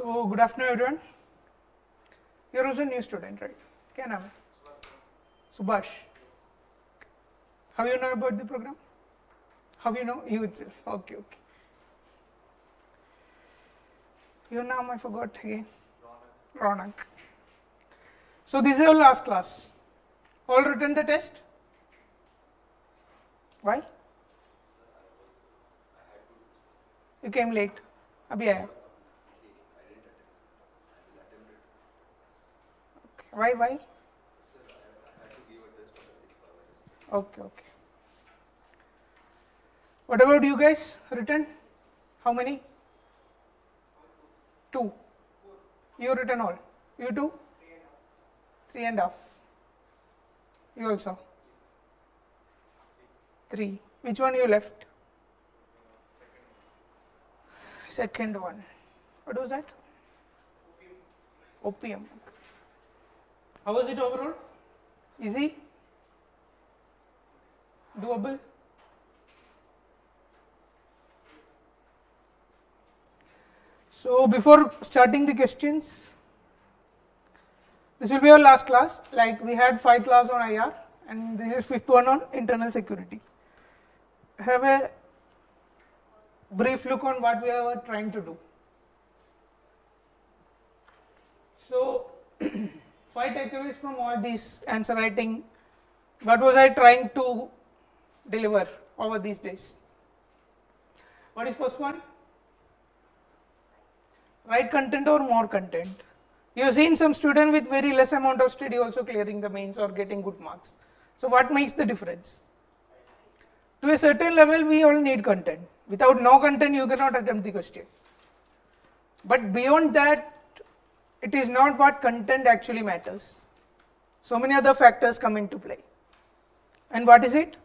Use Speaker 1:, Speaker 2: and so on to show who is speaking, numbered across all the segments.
Speaker 1: So, good afternoon everyone. You are also a new student, right? Kya naam hai? Subhash. How you know about the program? How you know you itself? Okay, okay. Your name I forgot again. Ronak. So, this is our last class. All written the test? Why? You came late. Abhi aaya. Okay. Why? Okay, okay. What about you guys? Written? How many? 2. You written all? You too? 3.5. You also? 3. Which one you left? Second one. What was that? OPM. How was it overall? Easy? Doable? So, before starting the questions, this will be our last class. Like we had 5 classes on IR and this is 5th one on internal security. Have a brief look on what we are trying to do. So, 5 takeaways from all these answer writing. What was I trying to deliver over these days? What is first one? Write content or more content. You have seen some student with very less amount of study also clearing the mains or getting good marks. So, what makes the difference? To a certain level, we all need content. Without no content, you cannot attempt the question. But beyond that, it is not what content actually matters. So many other factors come into play. And what is it?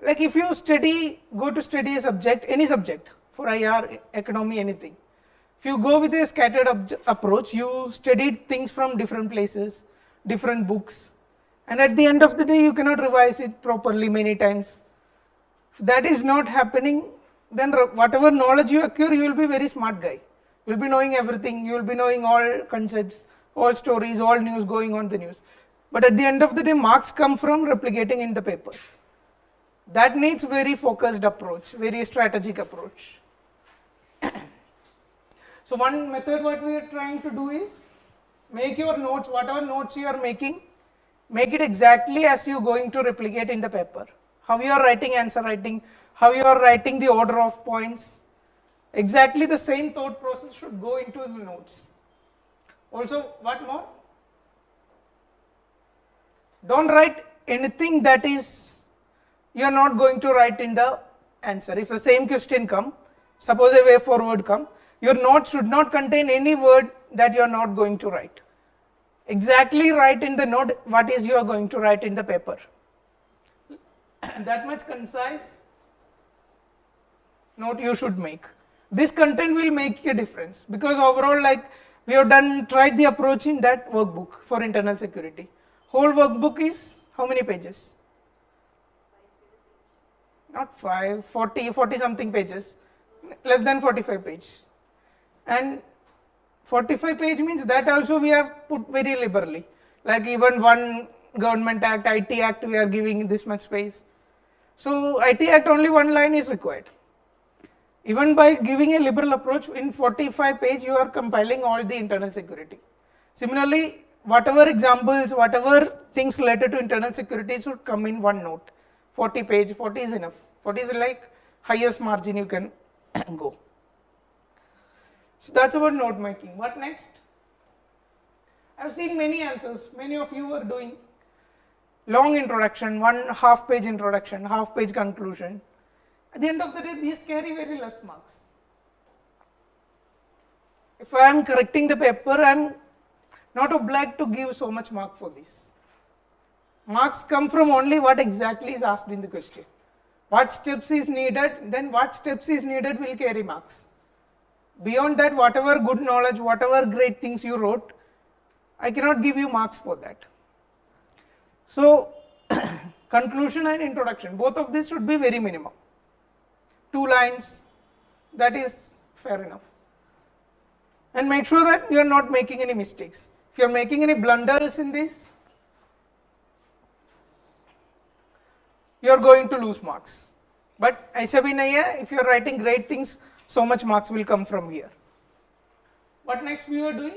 Speaker 1: Like if you go to study a subject, any subject, for IR, economy, anything. If you go with a scattered approach, you studied things from different places, different books, and at the end of the day, you cannot revise it properly many times. If that is not happening, then whatever knowledge you acquire, you will be a very smart guy. You will be knowing everything, you will be knowing all concepts, all stories, all news going on the news. But at the end of the day, marks come from replicating in the paper. That needs very focused approach, very strategic approach. So one method what we are trying to do is, make your notes, whatever notes you are making, make it exactly as you are going to replicate in the paper. How you are writing answer writing, how you are writing the order of points, exactly the same thought process should go into the notes. Also, what more? Don't write anything that is, you are not going to write in the answer. If the same question come, suppose a way forward come, your notes should not contain any word that you are not going to write. Exactly write in the note what is you are going to write in the paper. That much concise note you should make. This content will make a difference because overall, like we have tried the approach in that workbook for internal security. Whole workbook is how many pages? Not 5, 40 something pages, less than 45 pages. And 45 page means that also we have put very liberally. Like even one government act, IT act, we are giving this much space. So IT act only one line is required. Even by giving a liberal approach in 45 page, you are compiling all the internal security. Similarly, whatever examples, whatever things related to internal security should come in one note. 40 page, 40 is enough. 40 is like highest margin you can go. So that's about note making. What next? I have seen many answers. Many of you were doing long introduction, one half page introduction, half page conclusion. At the end of the day, these carry very less marks. If I am correcting the paper, I am not obliged to give so much mark for this. Marks come from only what exactly is asked in the question. What steps is needed, then what steps is needed will carry marks. Beyond that, whatever good knowledge, whatever great things you wrote, I cannot give you marks for that. So, conclusion and introduction, both of these should be very minimum. 2 lines, that is fair enough. and make sure that you are not making any mistakes. If you are making any blunders in this, you are going to lose marks. But aisa bhi nahi hai, if you are writing great things, so much marks will come from here. What next we are doing?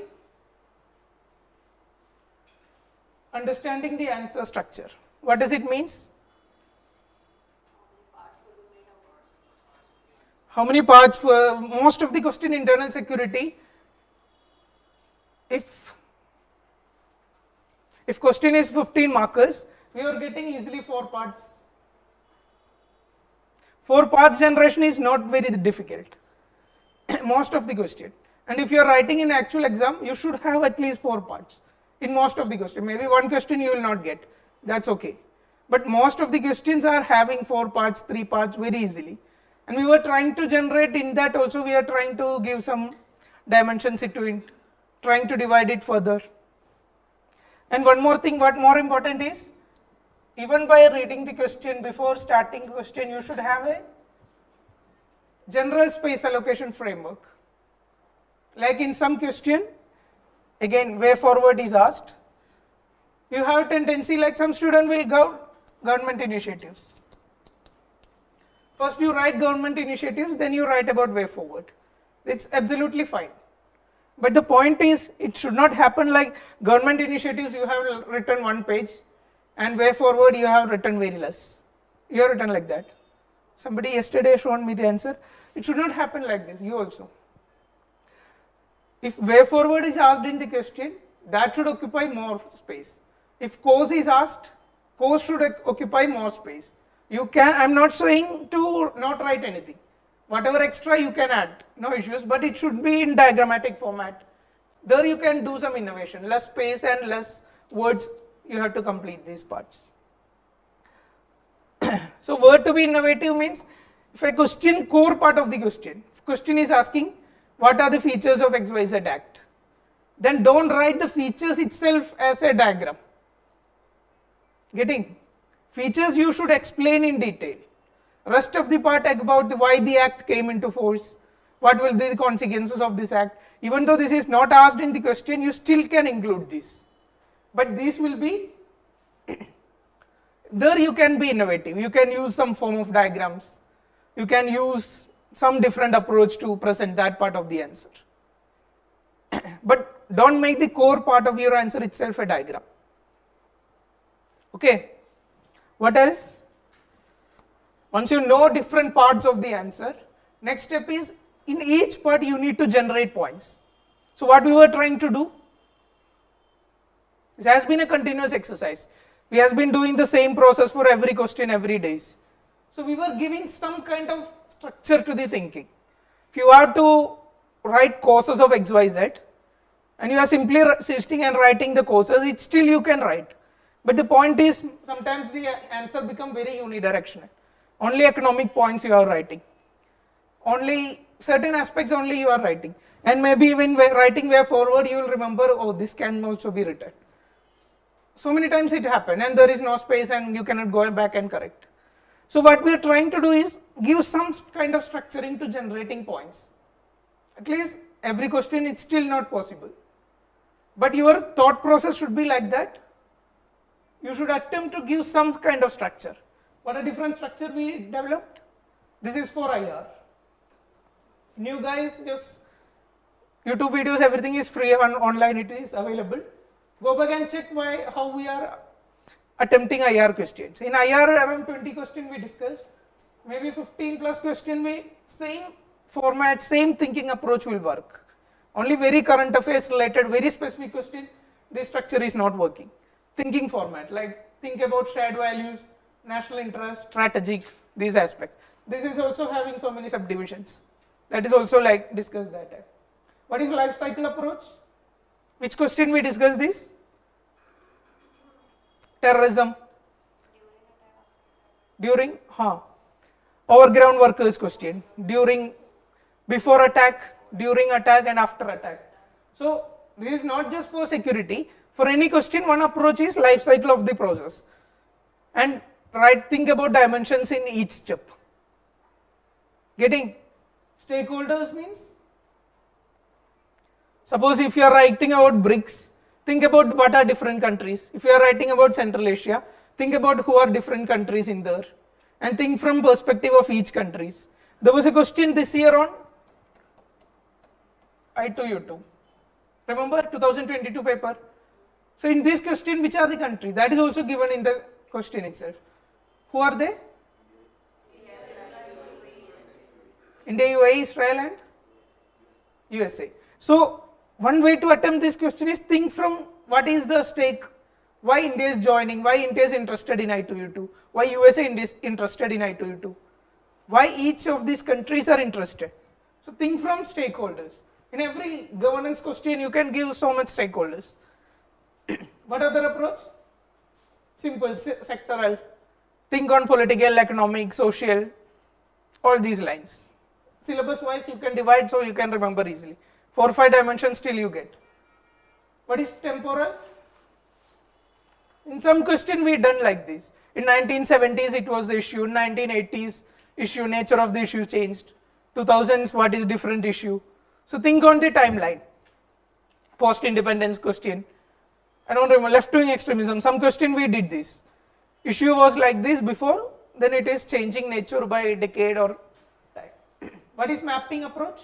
Speaker 1: Understanding the answer structure. What does it means? How many parts were most of the question in internal security? If question is 15 markers, we are getting easily 4 parts. 4 parts generation is not very difficult. Most of the question. And if you are writing in actual exam, you should have at least 4 parts in most of the question. Maybe one question you will not get. That's okay. But most of the questions are having 4 parts, 3 parts very easily. And we were trying to generate in that also, we are trying to give some dimensions into it, trying to divide it further. And one more thing, what more important is, even by reading the question, before starting the question, you should have a general space allocation framework. Like in some question, again, way forward is asked. You have a tendency, like some student will go government initiatives. First you write government initiatives, then you write about way forward. It's absolutely fine. But the point is, it should not happen like government initiatives you have written 1 page and way forward you have written very less. You have written like that. Somebody yesterday showed me the answer. It should not happen like this, you also. If way forward is asked in the question, that should occupy more space. If cause is asked, cause should occupy more space. You can, I'm not saying to not write anything. Whatever extra you can add, no issues, but it should be in diagrammatic format. There you can do some innovation, less space and less words you have to complete these parts. So word to be innovative means, if a question, core part of the question, if question is asking, what are the features of XYZ Act? Then don't write the features itself as a diagram. Getting? Features you should explain in detail. Rest of the part about why the act came into force, what will be the consequences of this act. Even though this is not asked in the question, you still can include this. But these will be, there you can be innovative. You can use some form of diagrams. You can use some different approach to present that part of the answer. But don't make the core part of your answer itself a diagram. Okay. What else? Once you know different parts of the answer, next step is, in each part you need to generate points. So what we were trying to do, this has been a continuous exercise. We have been doing the same process for every question every day. So we were giving some kind of structure to the thinking. If you have to write causes of XYZ, and you are simply sitting and writing the causes, it still you can write. But the point is, sometimes the answer becomes very unidirectional. Only economic points you are writing. Only certain aspects only you are writing. And maybe when writing way forward, you will remember, oh, this can also be written. So many times it happened, and there is no space and you cannot go back and correct. So what we are trying to do is give some kind of structuring to generating points. At least every question it's still not possible. But your thought process should be like that. You should attempt to give some kind of structure. What a different structure we developed. This is for IR. New guys, just YouTube videos, everything is free and online, it is available. Go back and check how we are attempting IR questions. In IR, around 20 questions we discussed. Maybe 15 plus question, same format, same thinking approach will work. Only very current affairs related, very specific question, this structure is not working. Thinking format, like think about shared values, national interest, strategic, these aspects. This is also having so many subdivisions. That is also like discussed that time. What is life cycle approach? Which question we discussed this? Terrorism. During, overground workers question. During, before attack, during attack and after attack. So this is not just for security. For any question, one approach is life cycle of the process. And think about dimensions in each step. Getting? Stakeholders means Suppose if you are writing about BRICS, think about what are different countries. If you are writing about Central Asia, think about who are different countries in there and think from perspective of each countries. There was a question this year on I2U2. Remember 2022 paper? So in this question, which are the countries? That is also given in the question itself. Who are they? India, UAE, Israel and USA. So one way to attempt this question is think from what is the stake, why India is joining, why India is interested in I2U2, why USA is interested in I2U2, why each of these countries are interested. So think from stakeholders. In every governance question you can give so much stakeholders. What other approach? Simple, sectoral. Think on political, economic, social, all these lines. Syllabus wise you can divide so you can remember easily. 4 or 5 dimensions still you get. What is temporal? In some question we done like this. In 1970s it was the issue, in 1980s issue, nature of the issue changed. 2000s what is different issue. So think on the timeline. Post-independence question. I don't remember, left-wing extremism, some question we did this. Issue was like this before, then it is changing nature by a decade or time. What is mapping approach?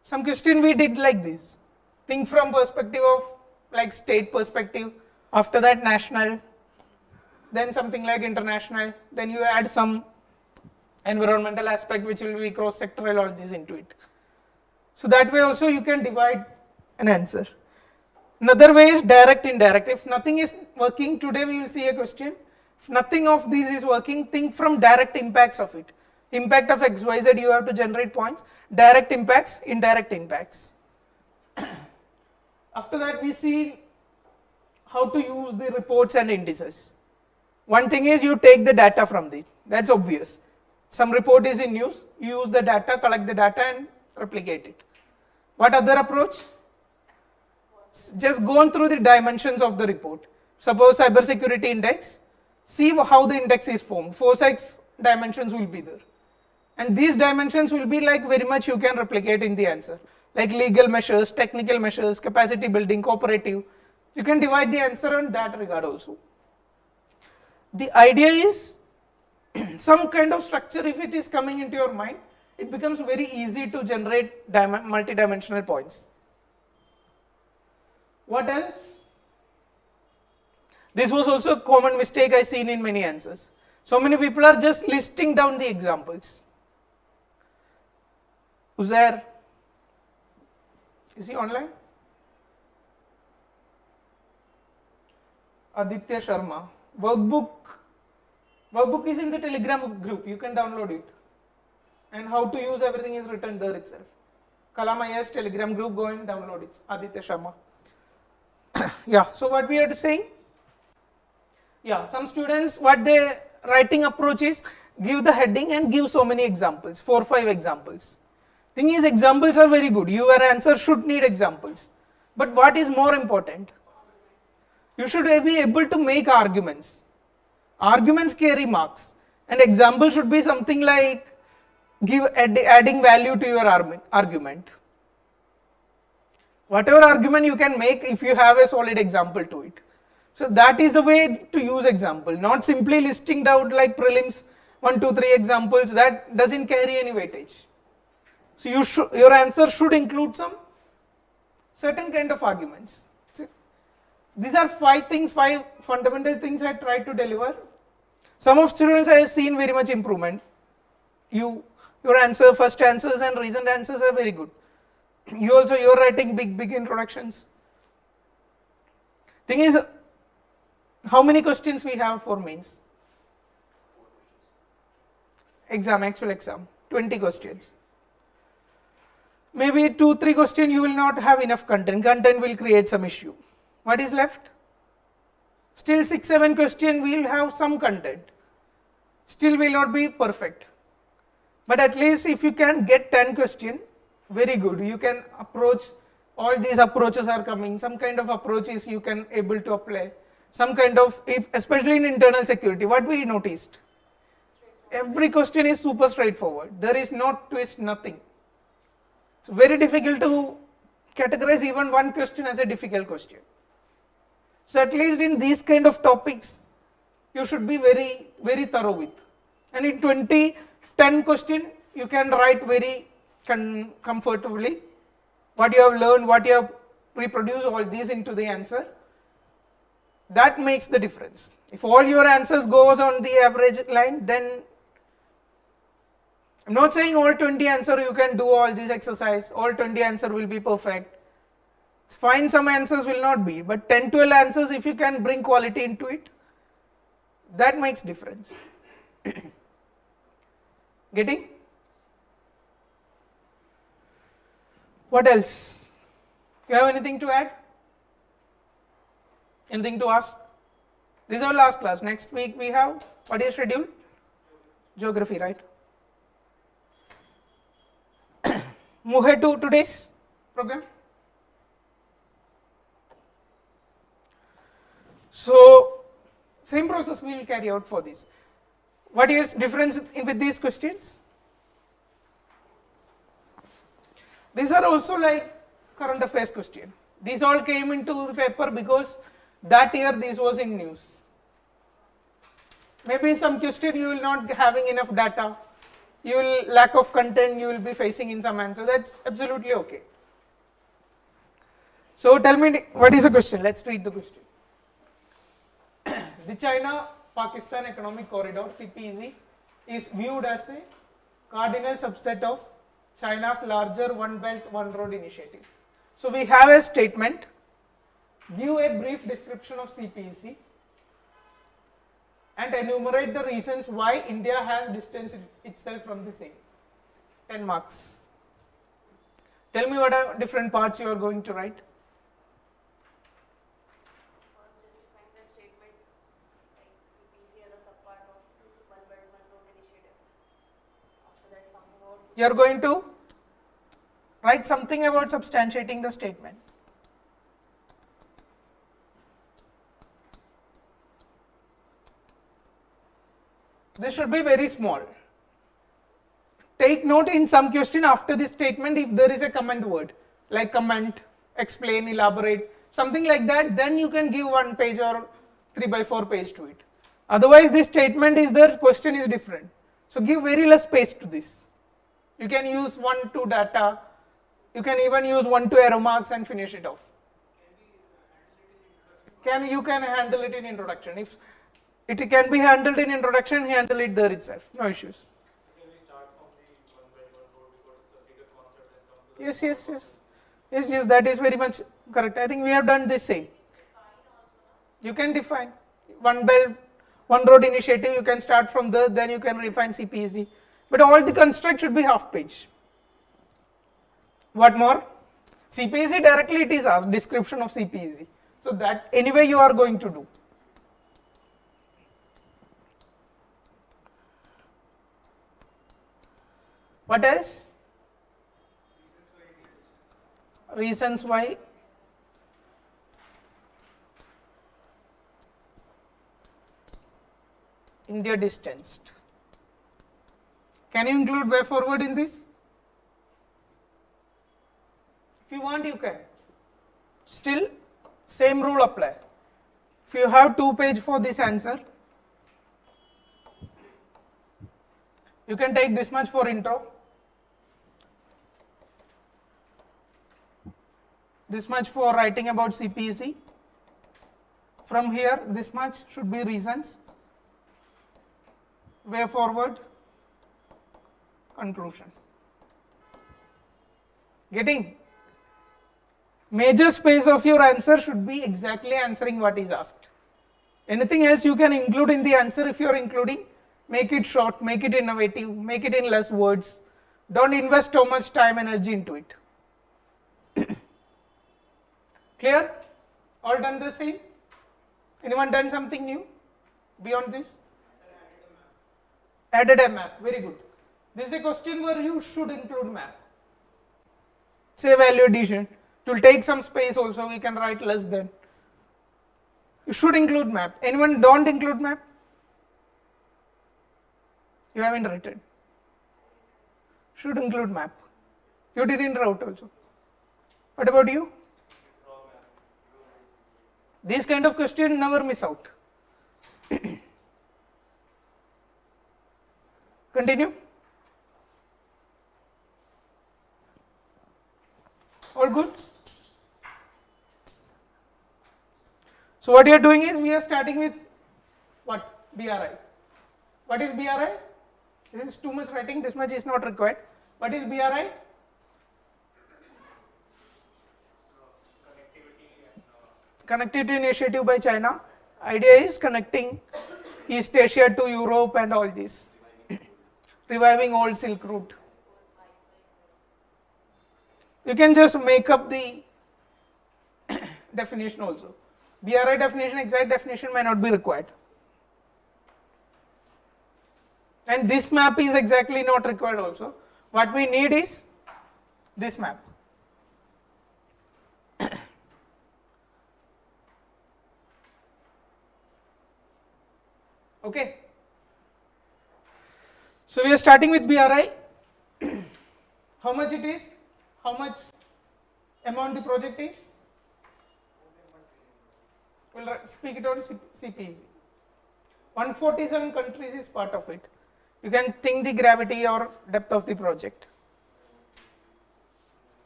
Speaker 1: Some question we did like this. Think from perspective of like state perspective, after that national, then something like international, then you add some environmental aspect which will be cross-sectoral all this into it. So that way also you can divide an answer. Another way is direct, indirect. If nothing is working, today we will see a question. If nothing of these is working, think from direct impacts of it. Impact of XYZ you have to generate points. Direct impacts, indirect impacts. After that we see how to use the reports and indices. One thing is you take the data from this. That's obvious. Some report is in use, you use the data, collect the data and replicate it. What other approach? Just go on through the dimensions of the report. Suppose cybersecurity index, see how the index is formed. 4 6 dimensions will be there. And these dimensions will be like very much you can replicate in the answer. Like legal measures, technical measures, capacity building, cooperative. You can divide the answer on that regard also. The idea is some kind of structure, if it is coming into your mind, it becomes very easy to generate multidimensional points. What else? This was also a common mistake I seen in many answers. So many people are just listing down the examples. Uzair, is he online? Aditya Sharma. Workbook is in the Telegram group, you can download it. And how to use everything is written there itself. Kalam IAS Telegram group, go and download it. Aditya Sharma. Yeah, so what we are saying? Yeah, some students, what their writing approach is, give the heading and give so many examples, 4 or 5 examples. Thing is, examples are very good. Your answer should need examples. But what is more important? You should be able to make arguments. Arguments carry marks. And example should be something like adding value to your argument. Whatever argument you can make if you have a solid example to it. So that is a way to use example, not simply listing down like prelims 1, 2, 3 examples. That doesn't carry any weightage. So your answer should include some certain kind of arguments. These are 5 fundamental things I tried to deliver. Some of students I have seen very much improvement. Your first answers and recent answers are very good. You're writing big introductions. Thing is, how many questions we have for mains? Actual exam, 20 questions. Maybe 2, 3 questions you will not have enough content. Content will create some issue. What is left? Still 6, 7 questions we will have some content. Still will not be perfect. But at least if you can get 10 questions, very good. You can approach, all these approaches are coming. Some kind of approaches you can able to apply. Some kind of, especially in internal security, what we noticed? Every question is super straightforward. There is no twist, nothing. It's very difficult to categorize even one question as a difficult question. So at least in these kind of topics, you should be very thorough with. And in 10 question, you can write very comfortably what you have learned, what you have reproduced, all these into the answer. That makes the difference. If all your answers goes on the average line, then I'm not saying all 20 answer you can do all this exercise, all 20 answer will be perfect. It's fine, some answers will not be, but 10, 12 answers, if you can bring quality into it, that makes difference. Getting? What else? You have anything to add? Anything to ask? This is our last class. Next week we have, what is scheduled? Geography, right? Move ahead to today's program. So, same process we will carry out for this. What is difference with these questions? These are also like current affairs question. These all came into the paper because that year this was in news. Maybe some question you will not having enough data, you will lack of content you will be facing in some answer, that's absolutely okay. So tell me what is the question, let's read the question. The China-Pakistan Economic Corridor CPEC is viewed as a cardinal subset of China's larger One Belt One Road initiative. So we have a statement, give a brief description of CPEC and enumerate the reasons why India has distanced itself from the same. 10 marks. Tell me what are different parts you are going to write.
Speaker 2: Justifying the statement like CPC as a subpart of One Belt One Road initiative. After that, something about
Speaker 1: You are going to write something about substantiating the statement. This should be very small. Take note in some question after this statement if there is a comment word like comment, explain, elaborate, something like that, then you can give 1 page or 3x4 page to it. Otherwise this statement is there, question is different. So give very less space to this. You can use 1, 2 data, you can even use 1, 2 arrow marks and finish it off. You can handle it in introduction. If it can be handled in introduction, handle it there itself, no issues.
Speaker 3: Can we start from the One Belt One Road because the bigger concept has come to
Speaker 1: Yes, that is very much correct. I think we have done the same. You can define One Belt One Road initiative, you can start from there, then you can refine CPEC. But all the construct should be half page. What more? CPEC directly it is asked, description of CPEC. So that anyway you are going to do. What else? Reasons why India distanced. Can you include way forward in this? If you want, you can. Still, same rule apply. If you have 2 page for this answer, you can take this much for intro, this much for writing about CPEC. From here, this much should be reasons, way forward, conclusion. Getting? Major space of your answer should be exactly answering what is asked. Anything else you can include in the answer if you are including, make it short, make it innovative, make it in less words. Don't invest so much time, energy into it. Clear? All done the same? Anyone done something new beyond this? Added a map, very good. This is a question where you should include map. Say value addition. It will take some space also, we can write less than. You should include map. Anyone don't include map? You haven't written. Should include map. You didn't write also. What about you? These kind of questions never miss out. Continue. All good? So what you are doing is we are starting with what? BRI. What is BRI? This is too much writing, this much is not required. What is BRI? Connectivity initiative by China. Idea is connecting East Asia to Europe and all this. Reviving old Silk Route. You can just make up the definition also. BRI definition, exact definition may not be required. And this map is exactly not required also. What we need is this map. Okay. So we are starting with BRI. How much it is? How much amount the project is? We'll speak it on CPEC. 147 countries is part of it. You can think the gravity or depth of the project.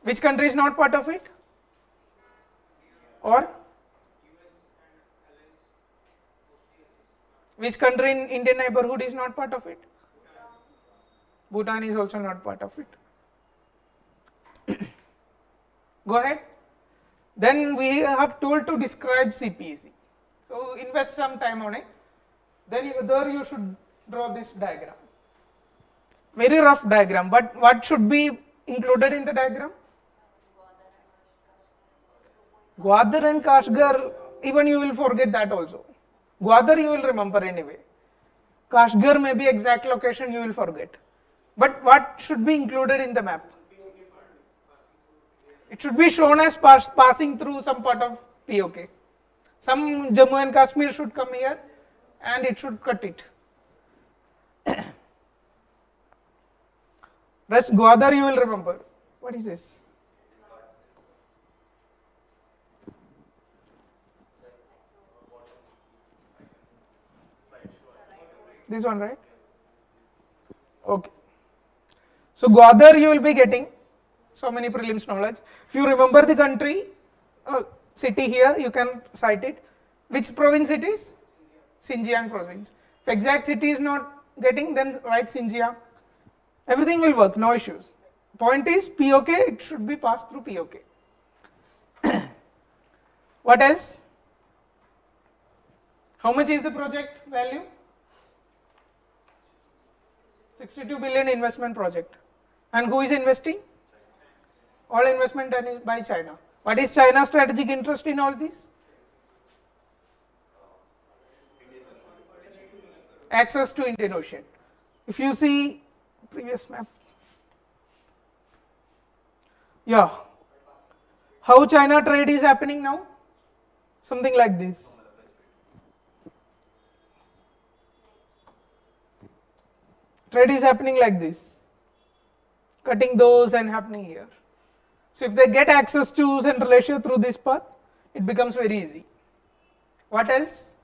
Speaker 1: Which country is not part of it? Or? Which country in Indian neighborhood is not part of it? Bhutan is also not part of it. Go ahead. Then we are told to describe CPEC. So invest some time on it. Then there you should draw this diagram. Very rough diagram, but what should be included in the diagram? Gwadar and Kashgar, even you will forget that also. Gwadar you will remember anyway. Kashgar may be exact location you will forget. But what should be included in the map? It should be shown as passing through some part of POK. Some Jammu and Kashmir should come here and it should cut it. Rest Gwadar you will remember. What is this? This one, right? Okay. So Gwadar you will be getting so many prelims knowledge. If you remember the country, city here, you can cite it. Which province it is? Xinjiang province. If exact city is not getting, then write Xinjiang. Everything will work, no issues. Point is POK, it should be passed through POK. What else? How much is the project value? 62 billion investment project. And who is investing? All investment done is by China. What is China's strategic interest in all this? Access to Indian Ocean. If you see previous map. Yeah. How China trade is happening now? Something like this. Trade is happening like this. Cutting those and happening here. So if they get access to Central Asia through this path, it becomes very easy. What else?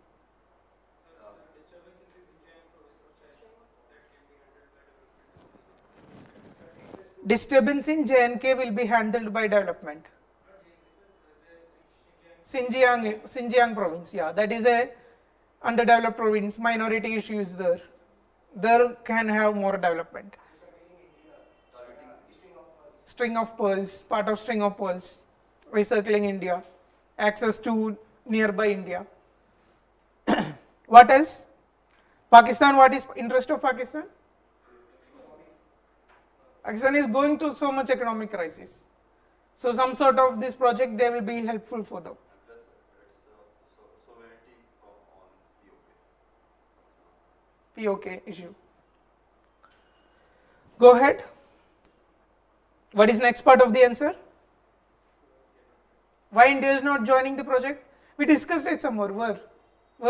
Speaker 1: Disturbance in J&K will be handled by development. Xinjiang province, yeah, that is a underdeveloped province, minority issues there. There can have more development. String of pearls, part of string of pearls, recircling India, access to nearby India. What else? Pakistan, what is interest of Pakistan? Pakistan is going through so much economic crisis. So some sort of this project, they will be helpful for them. POK issue. Go ahead. What is next part of the answer? Why India is not joining the project? We discussed it somewhere. Where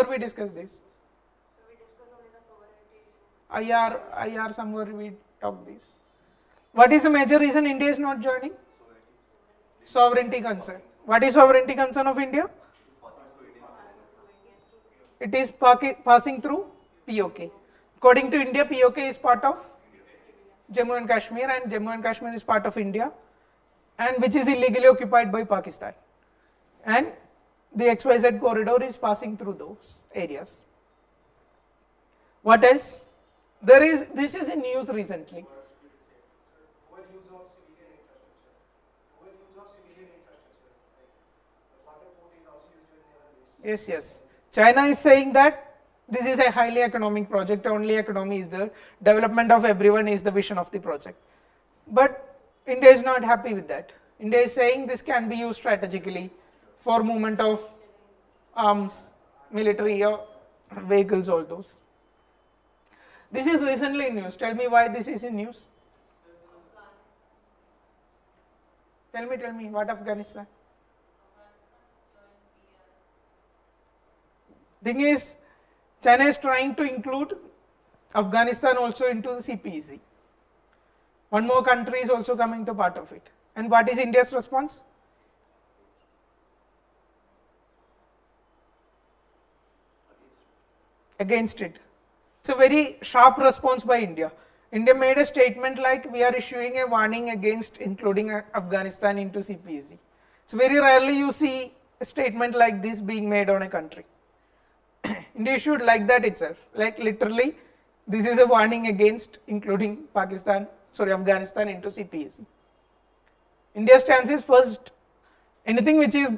Speaker 1: we discussed this?
Speaker 2: So we discussed only the sovereignty issue.
Speaker 1: IR somewhere we talked this. What is the major reason India is not joining? Sovereignty concern. What is sovereignty concern of India? It is passing through POK. According to India, POK is part of Jammu and Kashmir, and Jammu and Kashmir is part of India, and which is illegally occupied by Pakistan. And the XYZ corridor is passing through those areas. What else? This is in news recently.
Speaker 3: Overuse of civilian infrastructure. Overuse of civilian infrastructure. Like the water port is also used in naval base.
Speaker 1: Yes, yes. China is saying that this is a highly economic project, only economy is there, development of everyone is the vision of the project. But India is not happy with that. India is saying this can be used strategically for movement of arms, military vehicles, all those. This is recently in news. Tell me why this is in news. Tell me, what Afghanistan? Thing is, China is trying to include Afghanistan also into the CPEC. One more country is also coming to part of it. And what is India's response? Against it. It's a very sharp response by India. India made a statement like we are issuing a warning against including Afghanistan into CPEC. So very rarely you see a statement like this being made on a country. India should like that itself, like literally this is a warning against including Afghanistan into CPEC. India's stance is first, anything which is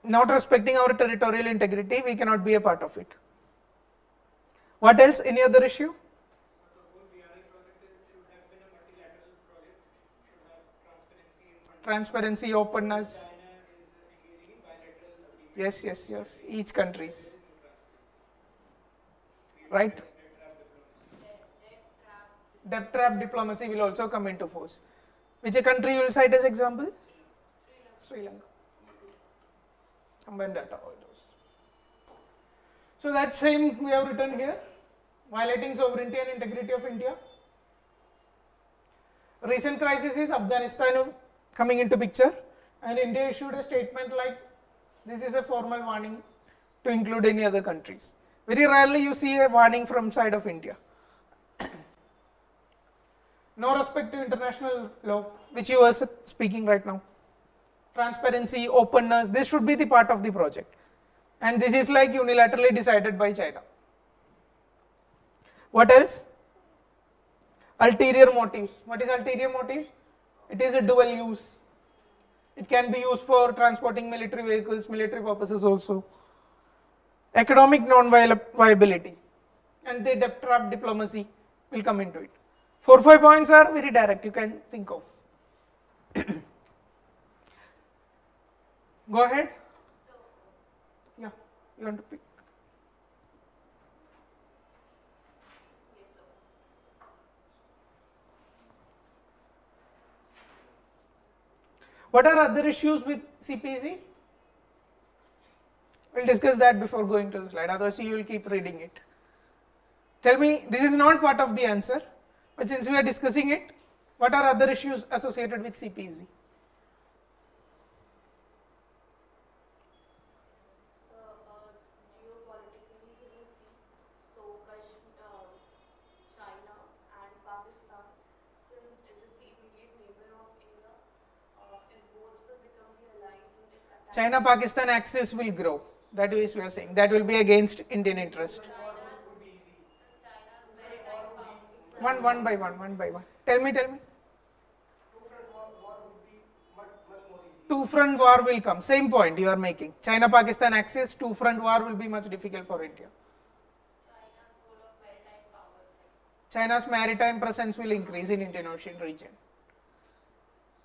Speaker 1: not respecting our territorial integrity, we cannot be a part of it. What else? Any other issue?
Speaker 3: The whole BRI project should have been a multilateral project. It should have transparency
Speaker 1: Transparency,
Speaker 3: in funding.
Speaker 1: openness.
Speaker 3: China is engaging in bilateral agreements.
Speaker 1: Yes. Each countries. Right? Debt trap diplomacy will also come into force. Which a country you will cite as example? Sri Lanka. Combine data, all those. So that same we have written here, violating sovereignty and integrity of India. Recent crisis is Afghanistan coming into picture, and India issued a statement like this is a formal warning to include any other countries. Very rarely you see a warning from side of India. No respect to international law, which you are speaking right now. Transparency, openness, this should be the part of the project. And this is like unilaterally decided by China. What else? Ulterior motives. What is ulterior motives? It is a dual use. It can be used for transporting military vehicles, military purposes also. Economic non-viability and the debt trap diplomacy will come into it. 4-5 points are very direct, you can think of. Go ahead. Yeah, you want to pick? What are other issues with CPC? We'll discuss that before going to the slide, otherwise you will keep reading it. Tell me, this is not part of the answer, but since we are discussing it, what are other issues associated with CPC?
Speaker 2: Geopolitically, we will see. So, China and Pakistan, since it is the immediate neighbor of India, if both will become the allies in the attack.
Speaker 1: China-Pakistan axis will grow. That is we are saying. That will be against Indian interest. One by one. Tell me.
Speaker 3: Two-front war would be much more easy.
Speaker 1: Two-front war will come. Same point you are making. China-Pakistan axis, two-front war will be much difficult for India.
Speaker 2: China's goal of maritime power.
Speaker 1: China's maritime presence will increase in Indian Ocean region.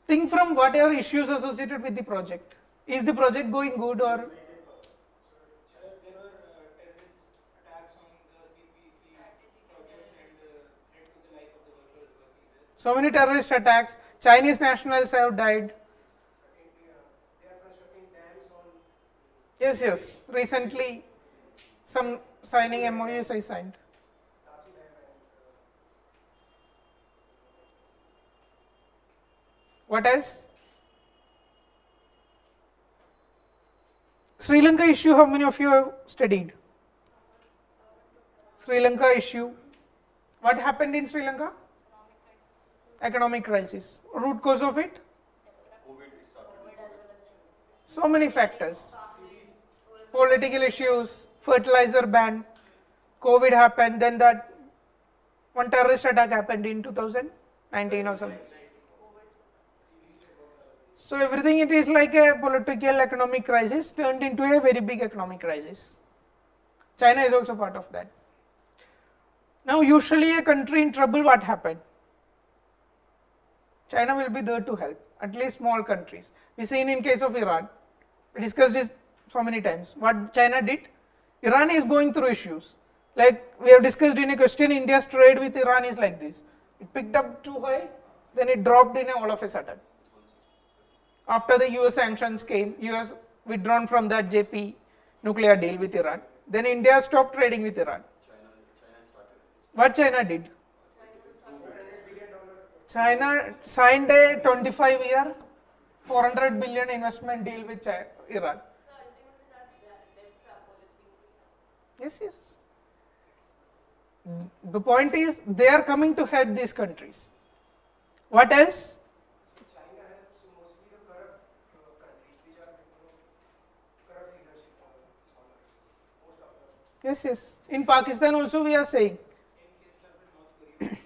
Speaker 1: Think from what are issues associated with the project. Is the project going good or?
Speaker 3: There were terrorist attacks on the CPC projects and threat to the life of the workers working there.
Speaker 1: So many terrorist attacks. Chinese nationals have died.
Speaker 3: They are constructing dams on.
Speaker 1: Yes. Recently, some signing MOUs I signed. What else? Sri Lanka issue, how many of you have studied? Sri Lanka issue. What happened in Sri Lanka? Economic crisis. Root cause of it? So many factors. Political issues, fertilizer ban, COVID happened, then that one terrorist attack happened in 2019 or something. So everything, it is like a political economic crisis turned into a very big economic crisis. China is also part of that. Now usually a country in trouble, what happened? China will be there to help, at least small countries. We seen in case of Iran, we discussed this so many times. What China did? Iran is going through issues. Like we have discussed in a question, India's trade with Iran is like this. It picked up too high, then it dropped in all of a sudden. After the US sanctions came, US withdrawn from that JP nuclear deal with Iran. Then India stopped trading with Iran. What China did? China signed a 25-year, 400 billion investment deal with Iran. Yes, yes. The point is, they are coming to help these countries. What else?
Speaker 3: China helps mostly the corrupt countries which are corrupt leadership smaller most of them.
Speaker 1: Yes, yes. In Pakistan also we are saying.
Speaker 3: Same case happened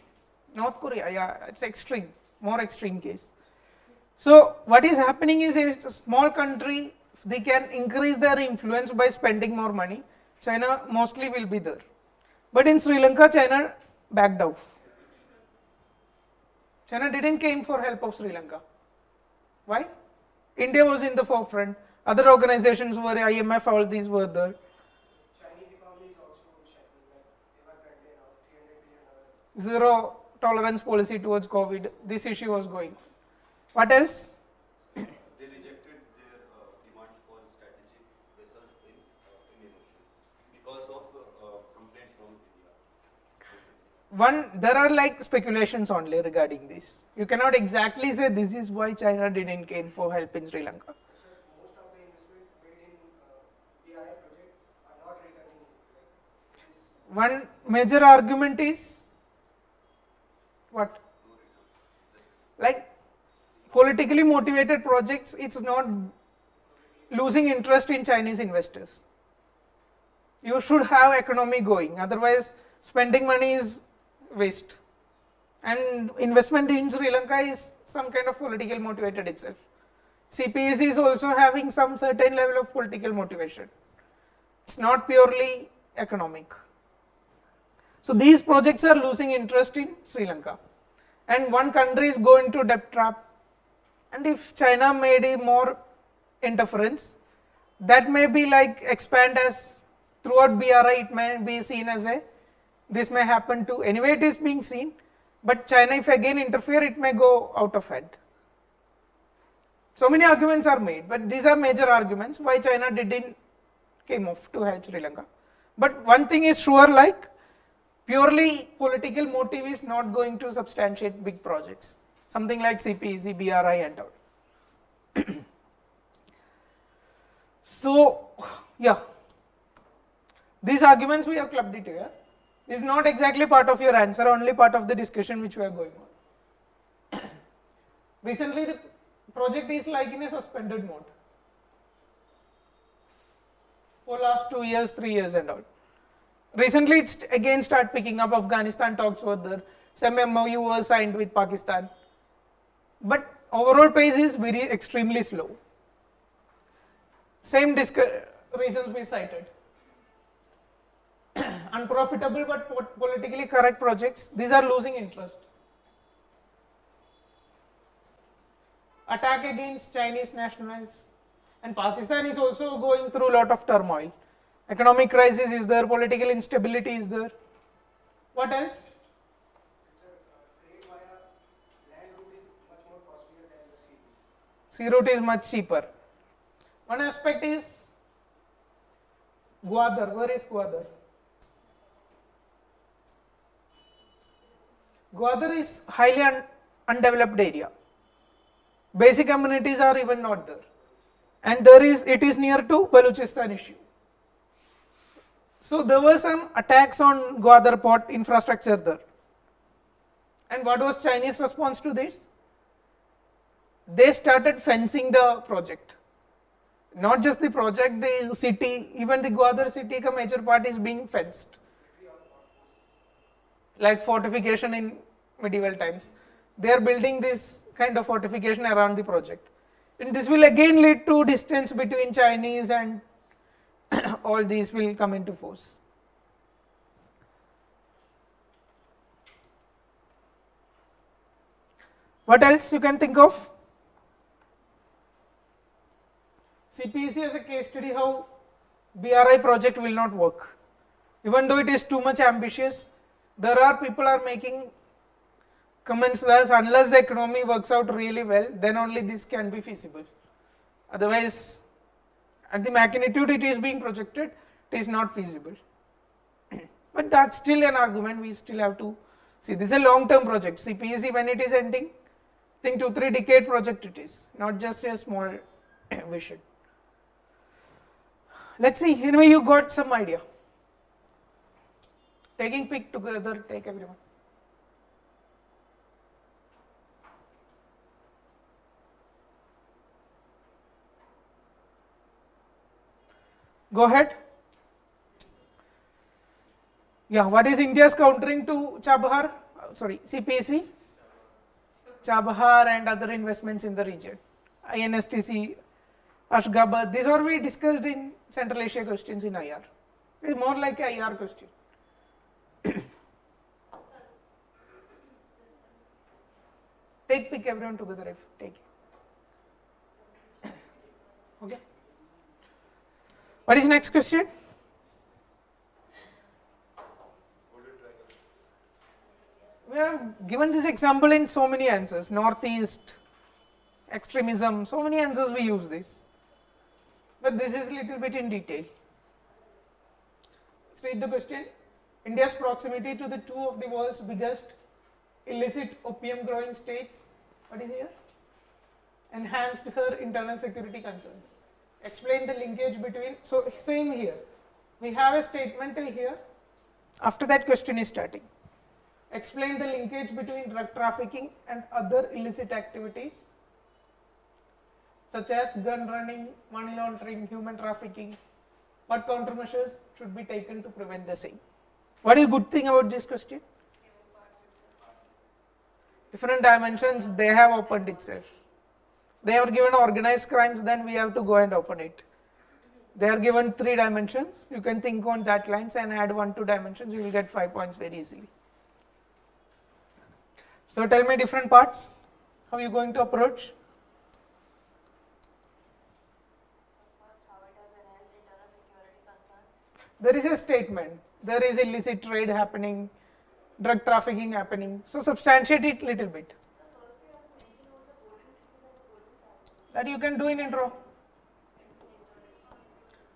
Speaker 3: in North Korea.
Speaker 1: North Korea, yeah, it's extreme, more extreme case. So what is happening is, it's a small country, if they can increase their influence by spending more money, China mostly will be there. But in Sri Lanka, China backed out. China didn't came for help of Sri Lanka. Why? India was in the forefront. Other organizations were IMF, all these were there.
Speaker 3: Chinese economy is also shaking, like they were currently around $300 billion.
Speaker 1: Zero tolerance policy towards COVID. This issue was going. What else?
Speaker 4: They rejected their demand for strategic vessels in ocean because of complaints from India.
Speaker 1: There are like speculations only regarding this. You cannot exactly say this is why China didn't came for help in Sri Lanka.
Speaker 3: Sir, most of the investment made in PI project are not returning. Like,
Speaker 1: One major argument is what? Like politically motivated projects, it's not losing interest in Chinese investors. You should have economy going, otherwise spending money is waste. And investment in Sri Lanka is some kind of political motivated itself. CPEC is also having some certain level of political motivation. It's not purely economic. So these projects are losing interest in Sri Lanka. And one country is going to debt trap. And if China made a more interference, that may be like expand as throughout BRI, it may be seen as a, this may happen to, anyway it is being seen, but China if again interfere, it may go out of hand. So many arguments are made, but these are major arguments why China didn't came off to help Sri Lanka. But one thing is sure, like purely political motive is not going to substantiate big projects. Something like CPEC, BRI and all. So, yeah, these arguments we have clubbed it here. This is not exactly part of your answer, only part of the discussion which we are going on. Recently the project is like in a suspended mode for last 2 years, 3 years and all. Recently it's again start picking up. Afghanistan talks were there, some MOU was signed with Pakistan, but overall pace is very extremely slow. Same reasons we cited. Unprofitable but politically correct projects, these are losing interest. Attack against Chinese nationals, and Pakistan is also going through a lot of turmoil. Economic crisis is there, political instability is there. What else?
Speaker 3: trade via land route is much more costlier than the sea route.
Speaker 1: Sea route is much cheaper. One aspect is Gwadar. Where is Gwadar? Gwadar is highly undeveloped area. basic amenities are even not there. And it is near to Baluchistan issue. So there were some attacks on Gwadar port infrastructure there. And what was Chinese response to this? They started fencing the project. Not just the project, the city, even the Gwadar city, a major part is being fenced. Like fortification in medieval times. They are building this kind of fortification around the project. And this will again lead to distance between Chinese and all these will come into force. What else you can think of? CPEC as a case study how BRI project will not work. Even though it is too much ambitious, there are people are making comments that unless the economy works out really well, then only this can be feasible. Otherwise, at the magnitude it is being projected, it is not feasible. But that's still an argument, we still have to see. This is a long-term project. CPEC, when it is ending, I think 2-3 decade project it is, not just a small vision. Let's see, anyway you got some idea. Taking pick together, take everyone. Go ahead. Yeah, what is India's countering to Chabahar? CPEC? Chabahar and other investments in the region. INSTC, Ashgabat, these are we discussed in Central Asia questions in IR. It is more like a IR question. Take pick everyone together if take it. Okay. What is next question? We have given this example in so many answers. Northeast, extremism, so many answers we use this. But this is little bit in detail. Let's read the question. India's proximity to the two of the world's biggest illicit opium growing states, what is here? Enhanced her internal security concerns. Explain the linkage between, so same here. We have a statement till here. After that question is starting. Explain the linkage between drug trafficking and other illicit activities such as gun running, money laundering, human trafficking. What countermeasures should be taken to prevent the same? What is a good thing about this question? Different dimensions they have opened itself. They are given organized crimes, then we have to go and open it. They are given 3 dimensions. You can think on that lines and add 1-2 dimensions, you will get 5 points very easily. So tell me different parts. How are you going to approach?
Speaker 2: How it has enhanced internal security concerns.
Speaker 1: There is a statement. There is illicit trade happening, drug trafficking happening. So substantiate it little bit. That you can do in intro.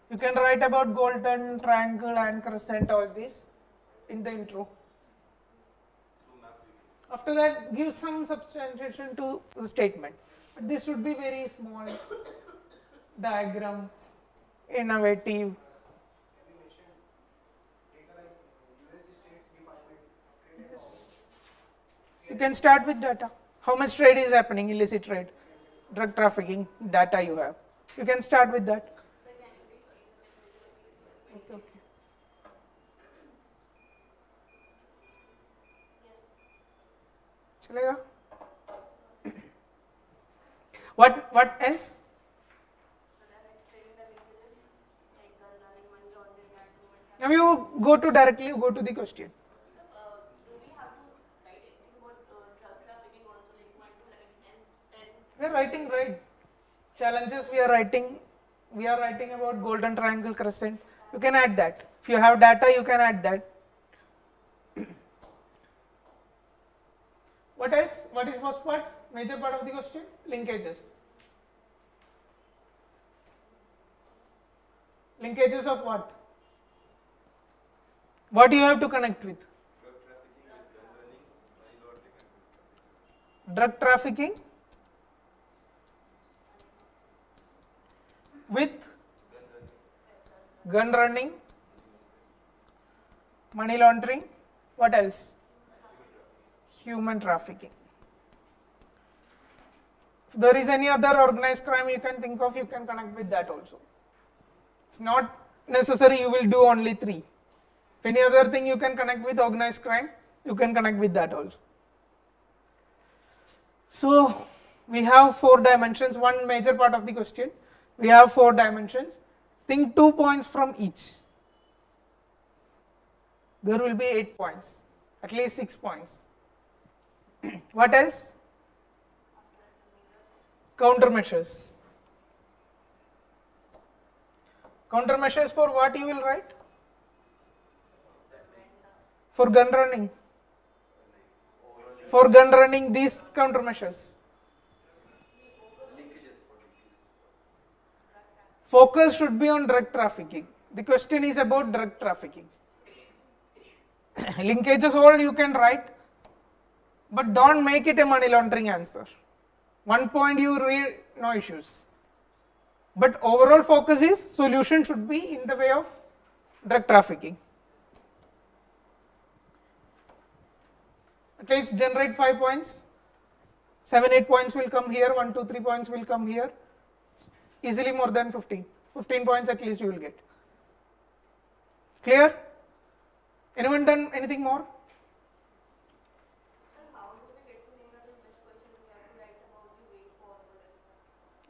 Speaker 1: You can write about golden triangle and crescent, all this in the intro. After that, give some substantiation to the statement. But this should be very small diagram, innovative. Yes. You can start with data. How much trade is happening, illicit trade, drug trafficking, data you have. You can start with that. Okay. Chalega? What else?
Speaker 2: So then explaining the linkages, like gun running, money laundering, and human trafficking.
Speaker 1: Now you go to directly go to the question.
Speaker 2: Do we have to write anything about drug trafficking also, like 1 to 10?
Speaker 1: We are writing, right? Challenges we are writing. We are writing about golden triangle crescent. You can add that. If you have data, you can add that. What else? What is first part? Major part of the question? Linkages. Linkages of what? What do you have to connect with? Drug trafficking, with gun running, money laundering, what else? Human trafficking. If there is any other organized crime you can think of, you can connect with that also. It's not necessary you will do only 3. If any other thing you can connect with organized crime, you can connect with that also. So we have 4 dimensions, one major part of the question. We have 4 dimensions. Think 2 points from each. There will be 8 points, at least 6 points. What else? Countermeasures. Countermeasures for what you will write? For gun running. For gun running, these countermeasures. Focus should be on drug trafficking. The question is about drug trafficking. Linkages all you can write, but don't make it a money laundering answer. 1 point you read, no issues. But overall focus is solution should be in the way of drug trafficking. At least generate 5 points. 7, 8 points will come here, 1, 2, 3 points will come here. Easily more than 15. 15 points at least you will get. Clear? Anyone done anything more?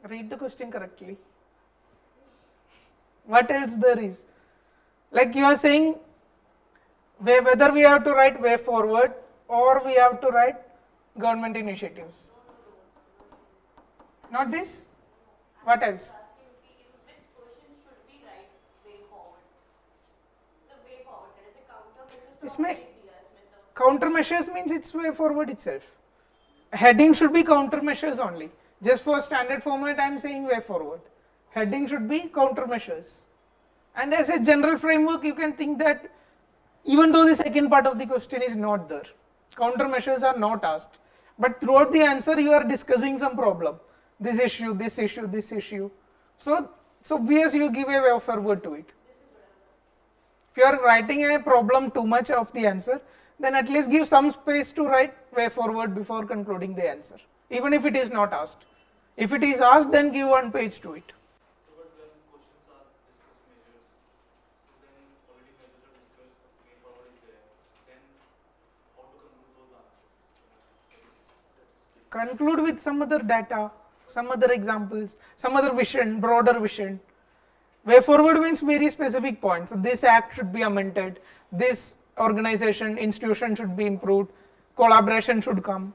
Speaker 1: Read the question correctly. What else there is? Like you are saying, whether we have to write way forward or we have to write government initiatives. Not this? What else?
Speaker 2: Which question should we write way forward? The way forward, there is a countermeasures.
Speaker 1: इसमें countermeasures means it's way forward itself. Heading should be countermeasures only. Just for standard format I am saying way forward. Heading should be countermeasures. And as a general framework you can think that even though the second part of the question is not there, countermeasures are not asked, but throughout the answer you are discussing some problem. This issue, this issue, this issue. So obvious you give a way forward to it. If you are writing a problem too much of the answer, then at least give some space to write way forward before concluding the answer, even if it is not asked. If it is asked, then give 1 page to it.
Speaker 3: So, but when questions ask discuss measures, so then already measures are discussed, way forward is there, then how to conclude those answers?
Speaker 1: Conclude with some other data, some other examples, some other vision, broader vision. Way forward means very specific points. This act should be amended, this organization, institution should be improved, collaboration should come.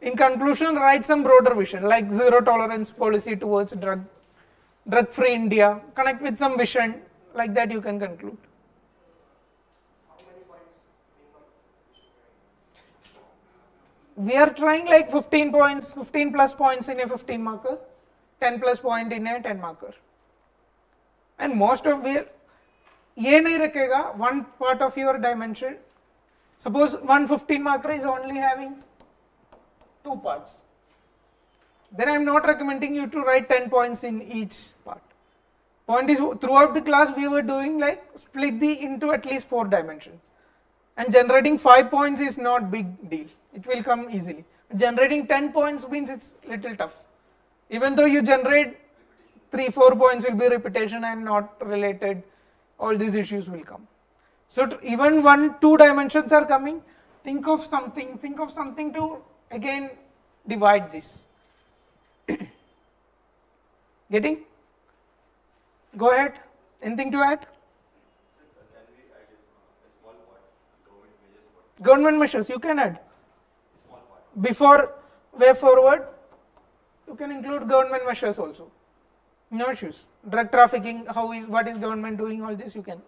Speaker 1: In conclusion, write some broader vision like zero tolerance policy towards drug-free India. Connect with some vision, like that you can conclude.
Speaker 3: How many points
Speaker 1: We are trying like 15 points, 15 plus points in a 15 marker, 10 plus point in a 10 marker. And most of ये नहीं रखेगा, one part of your dimension. Suppose one 15 marker is only having 2 parts. Then I am not recommending you to write 10 points in each part. Point is, throughout the class we were doing like split into at least 4 dimensions. And generating 5 points is not big deal. It will come easily. Generating 10 points means it's little tough. Even though you generate 3-4 points will be repetition and not related, all these issues will come. So even 1-2 dimensions are coming, think of something to again divide this. Getting? Go ahead. Anything to add?
Speaker 4: Can we add a small part, government measures?
Speaker 1: Government measures, you can add.
Speaker 4: Small part.
Speaker 1: Before way forward, you can include government measures also. No issues. Drug trafficking, what is government doing, all this you can.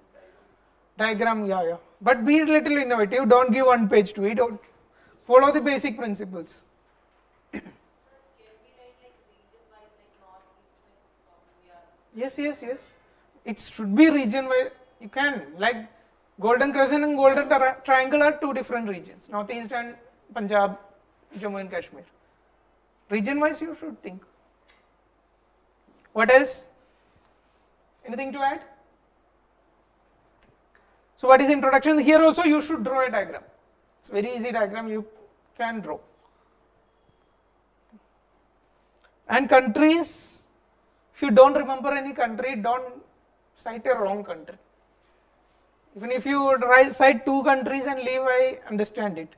Speaker 1: Diagram, yeah. But be a little innovative, don't give 1 page to it. Follow the basic principles. Yes. It should be region wise. You can, like Golden Crescent and Golden Triangle are 2 different regions, Northeast and Punjab, Jammu and Kashmir. Region wise you should think. What else? Anything to add? So what is introduction? Here also you should draw a diagram. It's a very easy diagram, you can draw. And countries, if you don't remember any country, don't cite a wrong country. Even if you cite 2 countries and leave, I understand it.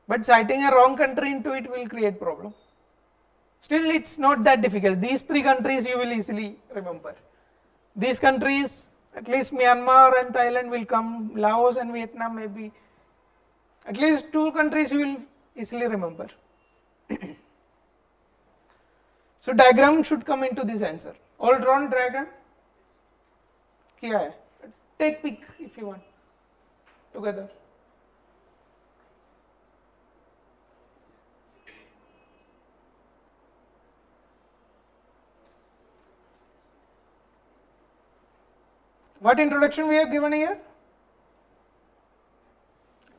Speaker 1: But citing a wrong country into it will create problem. Still, it's not that difficult. These 3 countries you will easily remember. These countries, at least Myanmar and Thailand will come, Laos and Vietnam maybe. At least 2 countries you will easily remember. So diagram should come into this answer. All drawn diagram? Kiya hai. Take pic if you want, together. What introduction we have given here?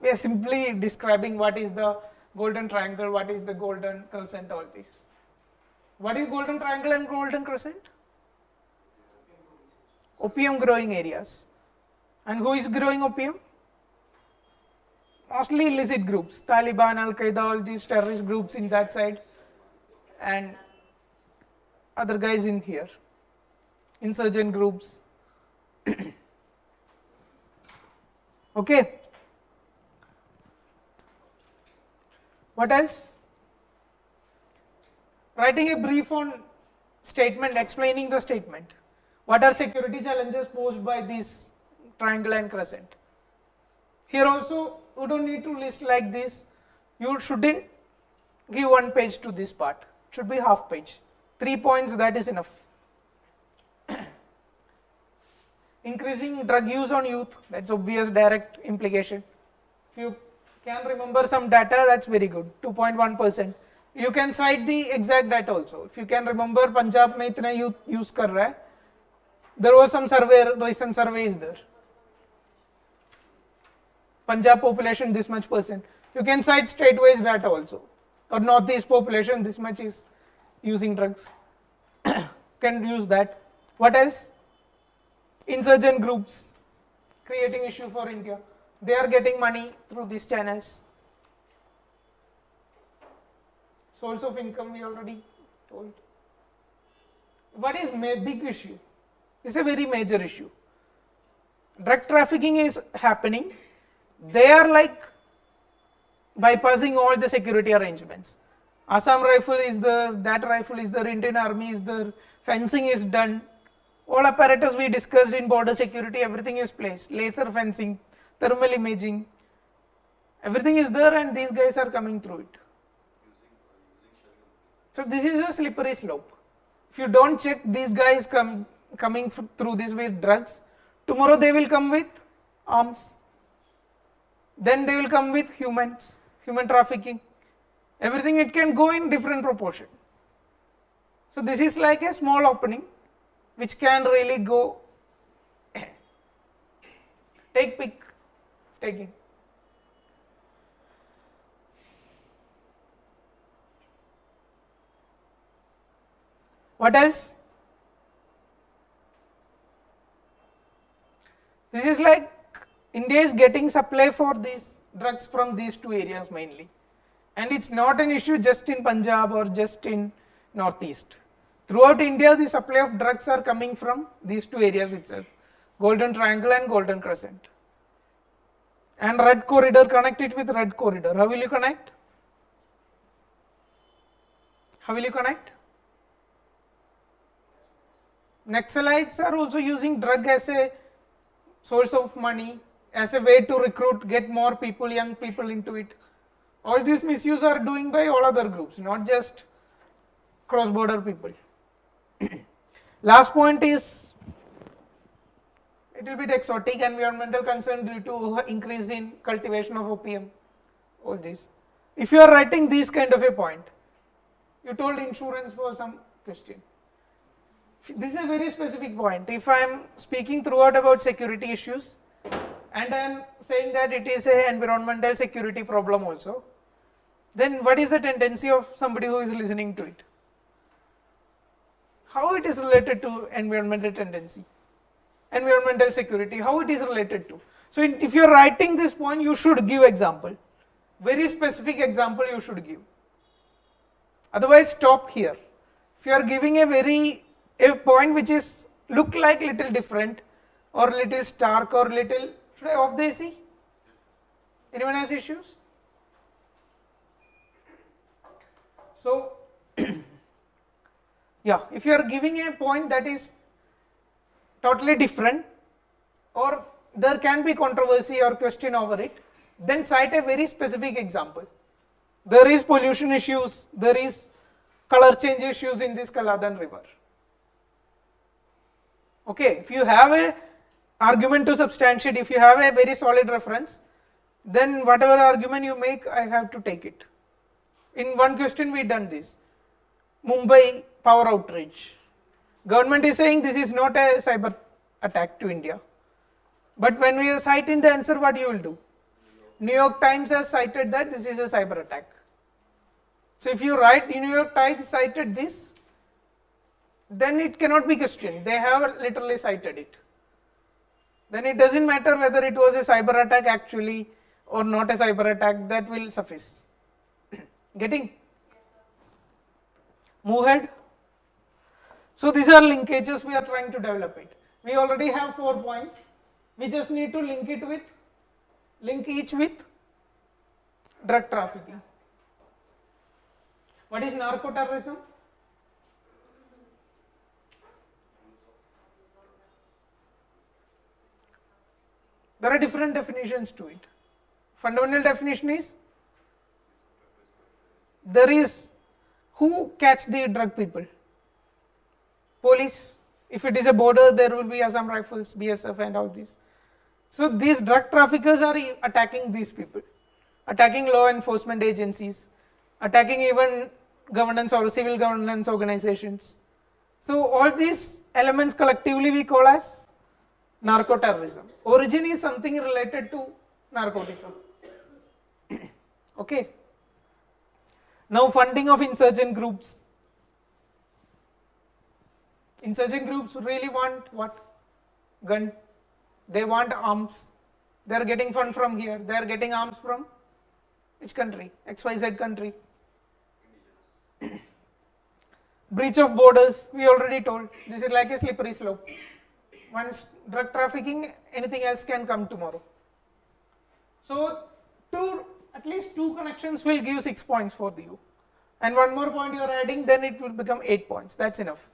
Speaker 1: We are simply describing what is the golden triangle, what is the golden crescent, all this. What is golden triangle and golden crescent? Opium growing areas. And who is growing opium? Mostly illicit groups, Taliban, Al-Qaeda, all these terrorist groups in that side, and other guys in here, insurgent groups. Okay. What else? Writing a brief on statement, explaining the statement. What are security challenges posed by this triangle and crescent? Here also, you don't need to list like this. You shouldn't give 1 page to this part. It should be half page. 3 points, that is enough. Increasing drug use on youth, that's obvious direct implication. If you can remember some data, that's very good, 2.1%. You can cite the exact data also. If you can remember, Punjab mein itna youth use kar raha hai. There was some survey, recent survey is there. Punjab population this much percent. You can cite state-wise data also. Or northeast population this much is using drugs. Can use that. What else? Insurgent groups creating issue for India. They are getting money through these channels. Source of income we already told. What is big issue? It's a very major issue. Drug trafficking is happening. They are like bypassing all the security arrangements. Assam rifle is there, that rifle is there, Indian army is there, fencing is done. All apparatus we discussed in border security, everything is placed. Laser fencing, thermal imaging, everything is there and these guys are coming through it. So this is a slippery slope. If you don't check these guys coming through this with drugs, tomorrow they will come with arms. Then they will come with humans, human trafficking. Everything it can go in different proportion. So this is like a small opening which can really go. Take pic, taking. What else? This is like India is getting supply for these drugs from these 2 areas mainly. And it's not an issue just in Punjab or just in Northeast. Throughout India, the supply of drugs are coming from these 2 areas itself. Golden Triangle and Golden Crescent. And Red Corridor, connect it with Red Corridor. How will you connect? How will you connect? Naxalites are also using drug as a source of money, as a way to recruit, get more people, young people into it. All these misuse are doing by all other groups, not just cross-border people. Last point is a little bit exotic, environmental concern due to increase in cultivation of opium, all this. If you are writing this kind of a point, you told insurance for some question. This is a very specific point. If I am speaking throughout about security issues and I am saying that it is an environmental security problem also, then what is the tendency of somebody who is listening to it? How it is related to environmental tendency? environmental security, how it is related to. So if you are writing this point, you should give example, very specific example you should give. Otherwise stop here. If you are giving a point which is look like little different or little stark or little, should I off the AC? Anyone has issues? So yeah, if you are giving a point that is totally different or there can be controversy or question over it, then cite a very specific example. There is pollution issues, there is color change issues in this Kaladan river. Okay, if you have a argument to substantiate, if you have a very solid reference, then whatever argument you make, I have to take it. In one question we done this. Mumbai power outrage. Government is saying this is not a cyber attack to India. But when we are citing the answer, what you will do? New York Times has cited that this is a cyber attack. So if you write New York Times cited this, then it cannot be questioned. They have literally cited it. Then it doesn't matter whether it was a cyber attack actually or not a cyber attack, that will suffice. Getting?
Speaker 2: Yes, sir.
Speaker 1: Move ahead. So these are linkages we are trying to develop it. We already have 4 points. We just need to link each with drug trafficking. What is narco-terrorism? There are different definitions to it. Fundamental definition is there is who catch the drug people? Police. If it is a border, there will be Assam Rifles, BSF and all this. So these drug traffickers are attacking these people, attacking law enforcement agencies, attacking even governance or civil governance organizations. So all these elements collectively we call as narco-terrorism. Origin is something related to narcotism. Okay. Now funding of insurgent groups. Insurgent groups really want what? Gun. They want arms. They are getting fund from here. They are getting arms from which country? XYZ country. Breach of borders, we already told. This is like a slippery slope. Once drug trafficking, anything else can come tomorrow. So at least two connections will give 6 points for you. And one more point you are adding, then it will become 8 points. That's enough.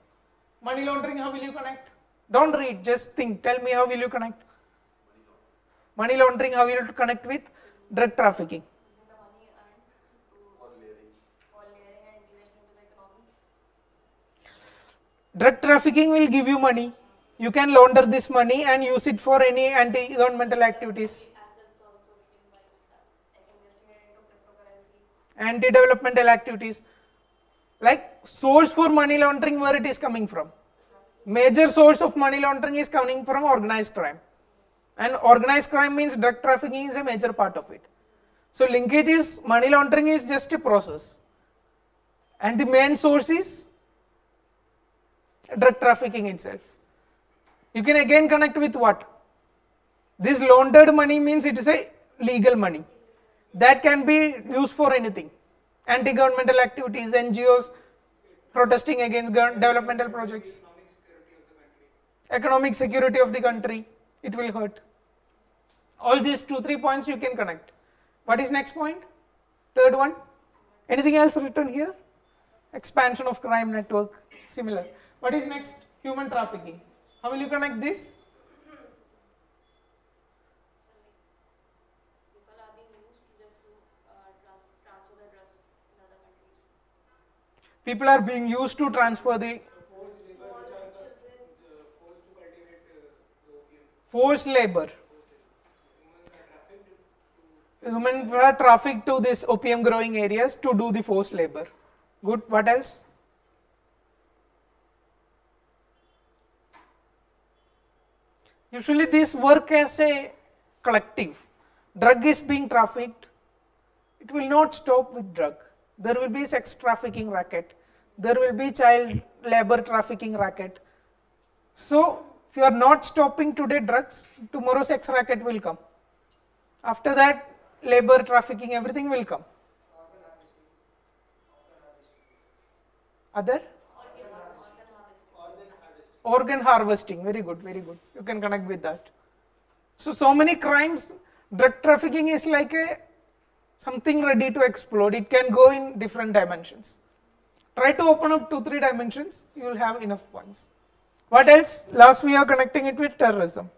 Speaker 1: Money laundering, how will you connect? Don't read, just think. Tell me how will you connect? Money laundering, how will you connect with drug trafficking?
Speaker 2: Using the money earned to for layering and integration into the economy.
Speaker 1: Drug trafficking will give you money. You can launder this money and use it for any anti-governmental activities.
Speaker 2: Assets also in by that, like investing it into cryptocurrency.
Speaker 1: Anti-developmental activities. Like source for money laundering, where it is coming from? Major source of money laundering is coming from organized crime. And organized crime means drug trafficking is a major part of it. So linkage is, money laundering is just a process. And the main source is drug trafficking itself. You can again connect with what? This laundered money means it is a legal money. That can be used for anything. Anti-governmental activities, NGOs protesting against developmental projects. Economic security of the country, it will hurt. All these 2-3 points you can connect. What is next point? Third one? Anything else written here? Expansion of crime network, similar. What is next? Human trafficking. How will you connect this?
Speaker 2: People are being used to just to transfer the drugs in other countries.
Speaker 1: People are being used to transfer the forced labor. Humans were trafficked to this opium growing areas to do the forced labor. Good. What else? Usually these work as a collective. Drug is being trafficked. It will not stop with drug. There will be sex trafficking racket. There will be child labor trafficking racket. So If you are not stopping today drugs, tomorrow sex racket will come. After that, labor, trafficking, everything will come. Other? Organ harvesting, very good, very good. You can connect with that. So many crimes, drug trafficking is like something ready to explode. It can go in different dimensions. Try to open up 2-3 dimensions, you will have enough points. What else? Last we are connecting it with terrorism.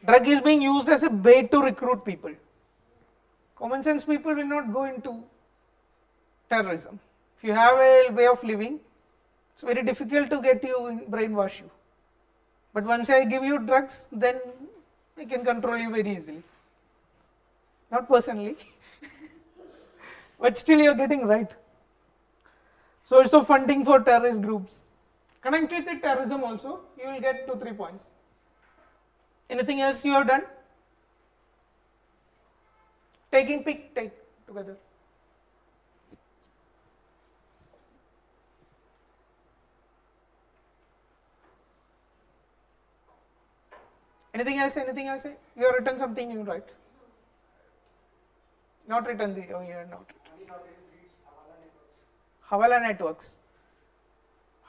Speaker 1: Drug is being used as a bait to recruit people. Common sense people will not go into terrorism. If you have a way of living, it's very difficult to get you and brainwash you. But once I give you drugs, then I can control you very easily. Not personally, but still you are getting right. So also funding for terrorist groups. Connect with the terrorism also, you will get 2-3 points. Anything else you have done? Take together. Anything else? You have written something new, right? Not written, you are not written. Hawala networks.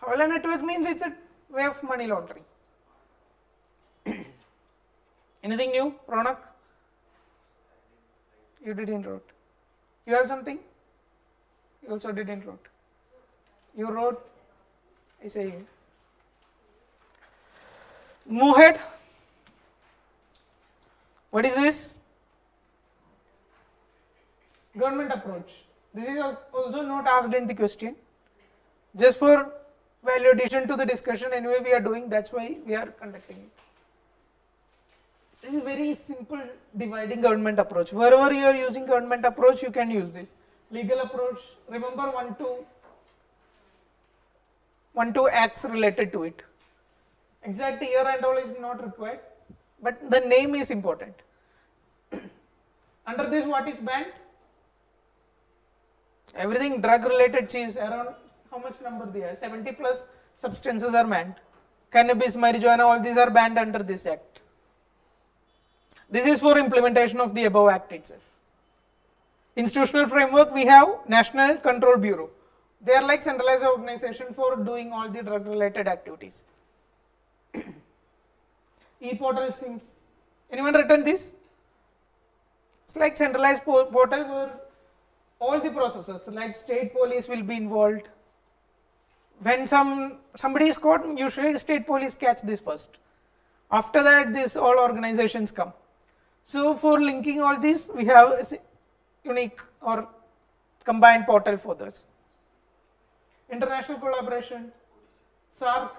Speaker 1: Hawala network means it's a way of money laundering. Anything new, Ronak? You didn't wrote. You have something? You also didn't wrote. You wrote, I say. Move ahead. What is this? Government approach. This is also not asked in the question. Just for value addition to the discussion, anyway we are doing, that's why we are conducting it. This is very simple dividing government approach. Wherever you are using government approach, you can use this. Legal approach, remember 1-2 acts related to it. Exact year and all is not required, but the name is important. Under this, what is banned? Everything drug related cheese, around how much number they are? 70 plus substances are banned. Cannabis, marijuana, all these are banned under this act. This is for implementation of the above act itself. Institutional framework, we have National Control Bureau. They are like centralized organization for doing all the drug related activities. E-portal seems, anyone written this? It's like centralized portal where all the processes like state police will be involved. When somebody is caught, usually state police catch this first. After that, this all organizations come. So for linking all this, we have a unique or combined portal for this. International collaboration, SARC,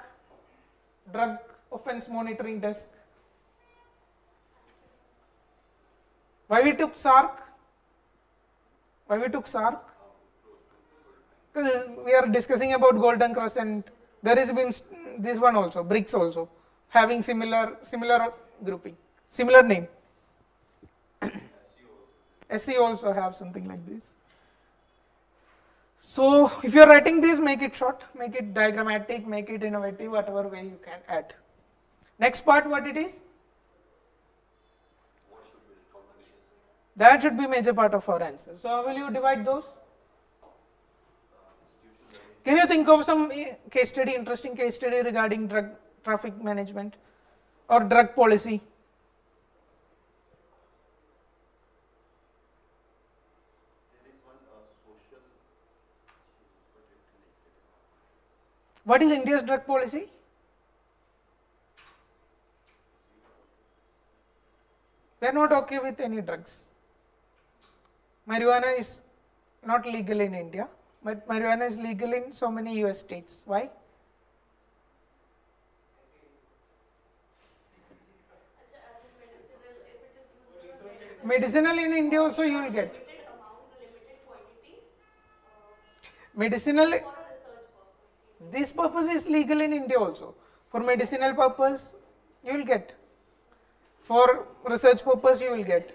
Speaker 1: Drug Offense Monitoring Desk. Why we took SARC? Because we are discussing about Golden Cross, and there is this one also, BRICS also, having similar grouping, similar name. SC also have something like this. So if you are writing this, make it short, make it diagrammatic, make it innovative, whatever way you can add. Next part, what it is? That should be major part of our answer. So how will you divide those? Can you think of some case study, interesting case study regarding drug traffic management or drug policy? What is India's drug policy? They are not okay with any drugs. Marijuana is not legal in India, but marijuana is legal in so many US states. Why? Medicinal in India also you will get. Medicinal, this purpose is legal in India also. For medicinal purpose, you will get. For research purpose, you will get.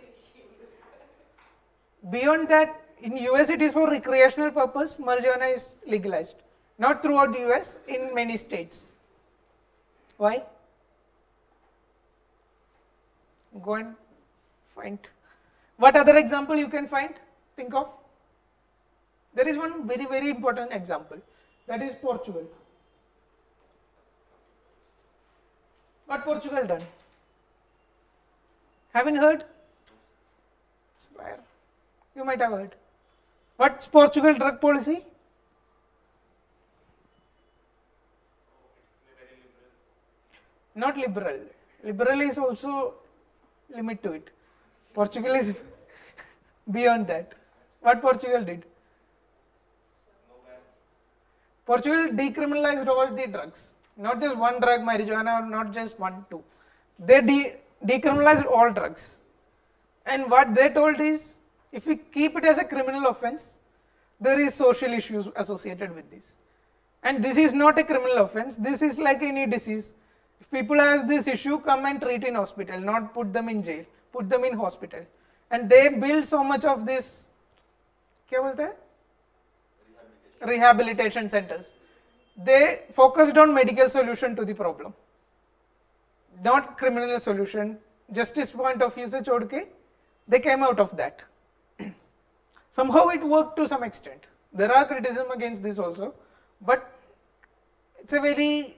Speaker 1: Beyond that, in US it is for recreational purpose, marijuana is legalized. Not throughout the US, in many states. Why? Go and find. What other example you can find? Think of. There is one very, very important example. That is Portugal. What Portugal done? Haven't heard? It's rare. You might have heard. What's Portugal drug policy? Not liberal. Liberal is also limit to it. Portugal is beyond that. What Portugal did? Portugal decriminalized all the drugs. Not just one drug, marijuana, or not just one, two. They decriminalized all drugs. And what they told is, if we keep it as a criminal offense, there is social issues associated with this. And this is not a criminal offense. This is like any disease. If people have this issue, come and treat in hospital, not put them in jail, put them in hospital. And they build so much of this, क्या बोलते हैं? Rehabilitation centers. They focused on medical solution to the problem, not criminal solution. Justice point of view se chhod ke, they came out of that. Somehow it worked to some extent. There are criticism against this also, but it's a very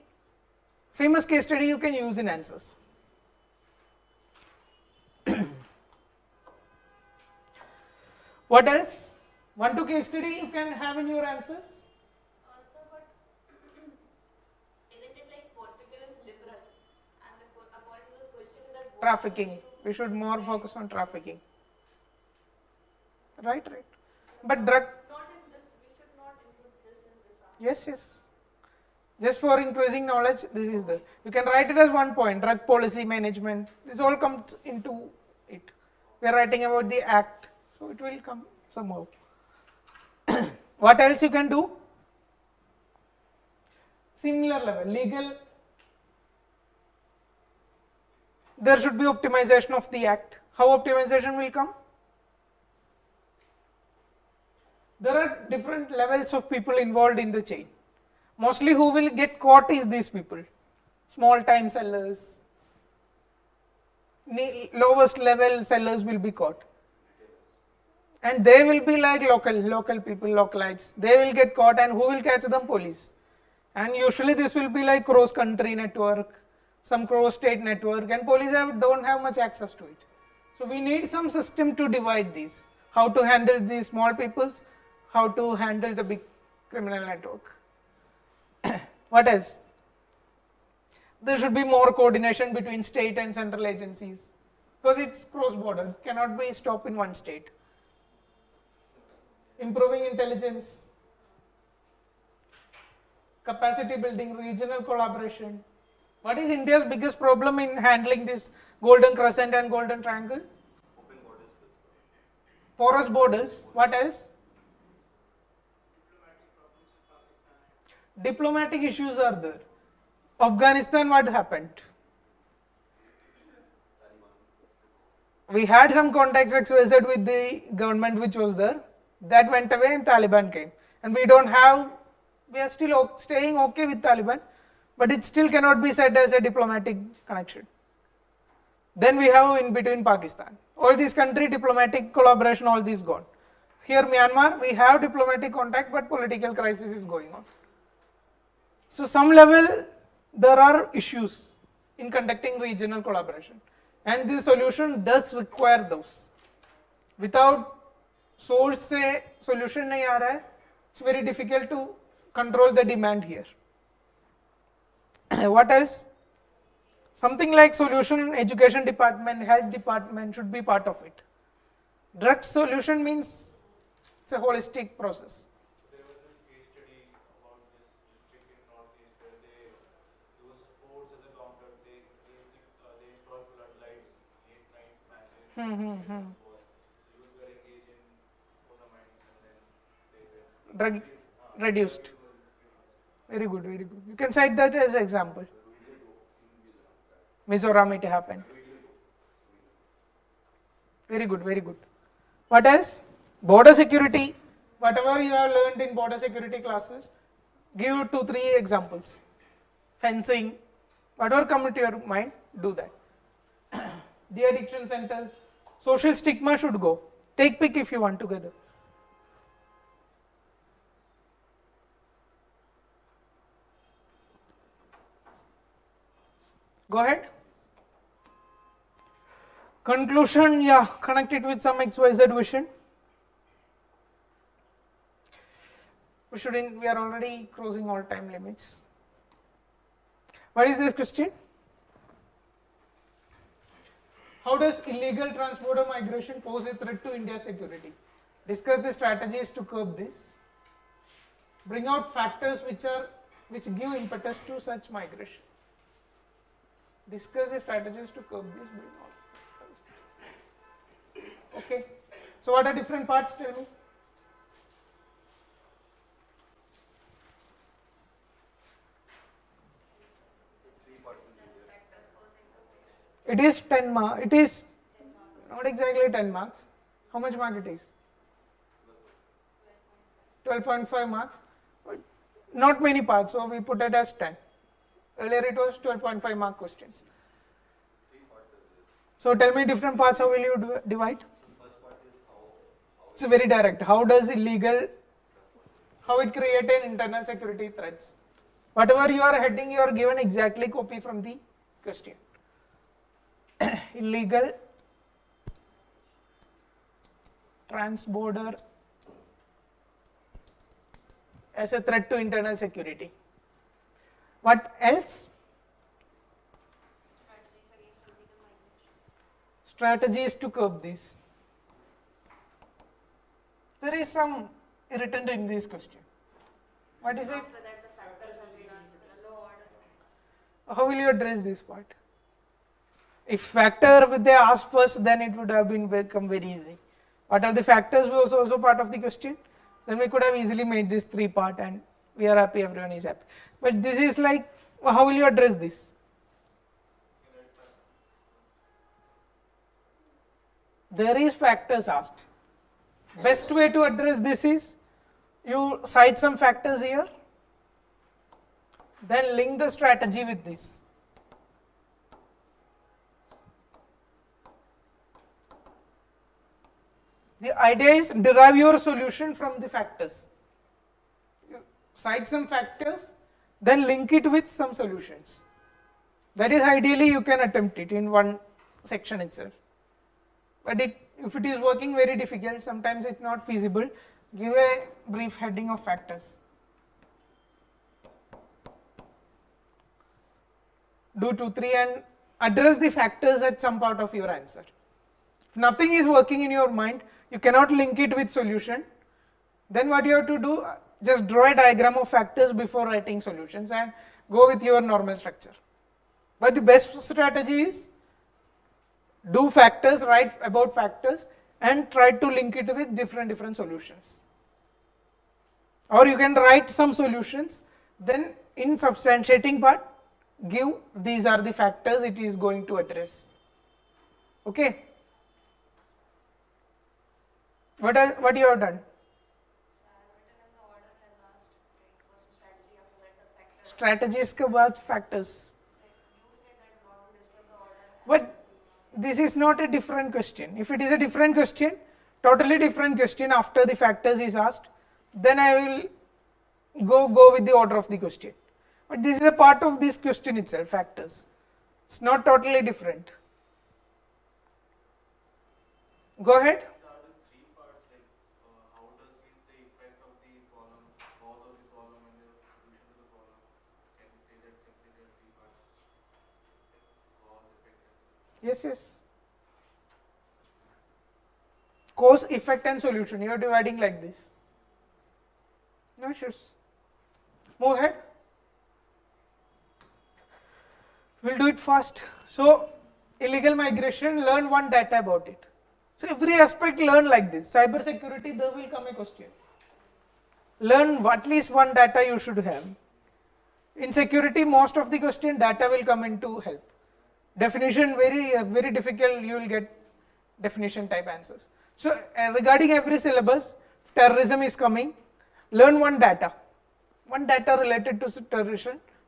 Speaker 1: famous case study you can use in answers. What else? 1, 2 case study you can have in your answers.
Speaker 2: Also, but isn't it like Portugal is liberal, and according to this question that
Speaker 1: Trafficking. We should more focus on trafficking. Right. But drug.
Speaker 2: not in this, we should not include this in this answer.
Speaker 1: Yes, yes. Just for increasing knowledge, this is there. You can write it as one point, drug policy management. This all comes into it. We are writing about the act, so it will come somehow. What else you can do? Similar level, legal. There should be optimization of the act. How optimization will come? There are different levels of people involved in the chain. Mostly who will get caught is these people, small time sellers, lowest level sellers will be caught. And they will be like local people, localites. They will get caught, and who will catch them? Police. And usually this will be like cross country network, some cross state network, and police don't have much access to it. So we need some system to divide these. How to handle these small peoples, how to handle the big criminal network. What else? There should be more coordination between state and central agencies, because it's cross border, cannot be stopped in one state. Improving intelligence, capacity building, regional collaboration. What is India's biggest problem in handling this golden crescent and golden triangle?
Speaker 4: Open borders with
Speaker 1: Porous borders. What else? Diplomatic issues are there. Afghanistan, what happened? We had some contacts XYZ with the government which was there. That went away and Taliban came. And we are still staying okay with Taliban, but it still cannot be said as a diplomatic connection. Then we have in between Pakistan. All these country diplomatic collaboration, all these gone. Here Myanmar, we have diplomatic contact, but political crisis is going on. So some level there are issues in conducting regional collaboration, and the solution does require those. Without source से solution नहीं आ रहा है, it's very difficult to control the demand here. What else? Something like solution in education department, health department should be part of it. Drug solution means it's a holistic process.
Speaker 5: There was this case study about this district in Northeast where they use sports as a counter. They install floodlights, late night matches. So youth were engaged in tournaments and then they were
Speaker 1: Drug reduced. Very good, very good. You can cite that as an example. Mizoram it happened. Very good, very good. What else? Border security. Whatever you have learned in border security classes, give 2-3 examples. Fencing. Whatever come to your mind, do that. The addiction centers, social stigma should go. Take pick if you want together. Go ahead. Conclusion, yeah, connect it with some XYZ vision. We are already crossing all time limits. What is this question? How does illegal transborder migration pose a threat to India's security? Discuss the strategies to curb this. Bring out factors which give impetus to such migration. Discuss the strategies to curb this. Bring out factors. Okay. So what are different parts? Tell me. It is 10 marks. It is not exactly 10 marks. How much mark it is? 12.5 marks. But not many parts, so we put it as 10. Earlier it was 12.5 mark questions. So tell me different parts, how will you divide? It's very direct. How does illegal, how it create an internal security threats? Whatever you are heading, you are given exactly copy from the question. Illegal transborder as a threat to internal security. What else? Strategies to curb this. There is some irritant in this question. What is it?
Speaker 2: After that, the factors have been asked, no order.
Speaker 1: How will you address this part? If factor they asked first, then it would have become very easy. What are the factors was also part of the question? Then we could have easily made this 3 part and we are happy, everyone is happy. But this is like, how will you address this? There is factors asked. Best way to address this is, you cite some factors here, then link the strategy with this. The idea is derive your solution from the factors. You cite some factors, then link it with some solutions. That is ideally you can attempt it in one section itself. But if it is working very difficult, sometimes it's not feasible, give a brief heading of factors. Do 2, 3 and address the factors at some part of your answer. If nothing is working in your mind, you cannot link it with solution, then what you have to do, just draw a diagram of factors before writing solutions and go with your normal structure. But the best strategy is, do factors, write about factors and try to link it with different solutions. Or you can write some solutions, then in substantiating part, give these are the factors it is going to address. Okay. What you have done? Strategies के बाद factors. But this is not a different question. If it is a different question, totally different question after the factors is asked, then I will go with the order of the question. But this is a part of this question itself, factors. It's not totally different. Go ahead. Yes, yes. Cause, effect and solution. You are dividing like this. No issues. Move ahead. We'll do it fast. So, illegal migration, learn one data about it. So, every aspect learn like this. Cyber security, there will come a question. Learn at least one data you should have. In security, most of the question data will come into help. Definition very difficult, you will get definition type answers. So regarding every syllabus, if terrorism is coming, learn one data related to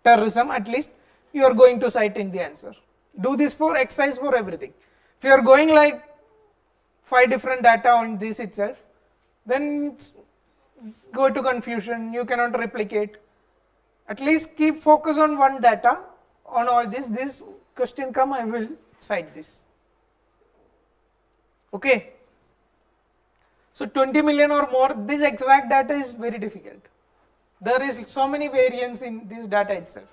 Speaker 1: terrorism at least, you are going to cite in the answer. Do this for exercise for everything. If you are going like 5 different data on this itself, then go to confusion, you cannot replicate. At least keep focus on one data on all this question come, I will cite this. Okay. So 20 million or more, this exact data is very difficult. There is so many variance in this data itself.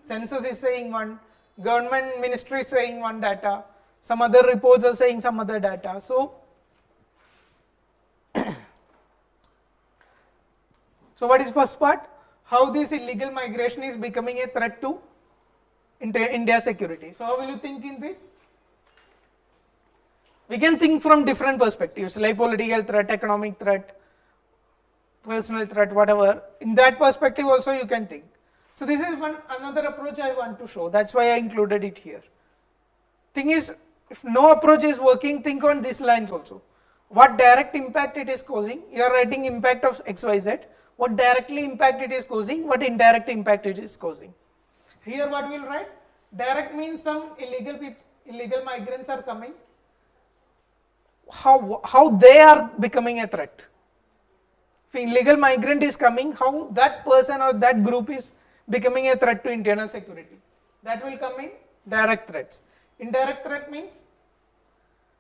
Speaker 1: Census is saying one, government ministry is saying one data, some other reports are saying some other data. So, so what is first part? How this illegal migration is becoming a threat to India's security. So how will you think in this? We can think from different perspectives like political threat, economic threat, personal threat, whatever. In that perspective also you can think. So this is another approach I want to show. That's why I included it here. Thing is, if no approach is working, think on these lines also. What direct impact it is causing? You are writing impact of XYZ. What directly impact it is causing? What indirect impact it is causing? Here what we will write? Direct means some illegal migrants are coming. How they are becoming a threat. If illegal migrant is coming, how that person or that group is becoming a threat to internal security. That will come in direct threats. Indirect threat means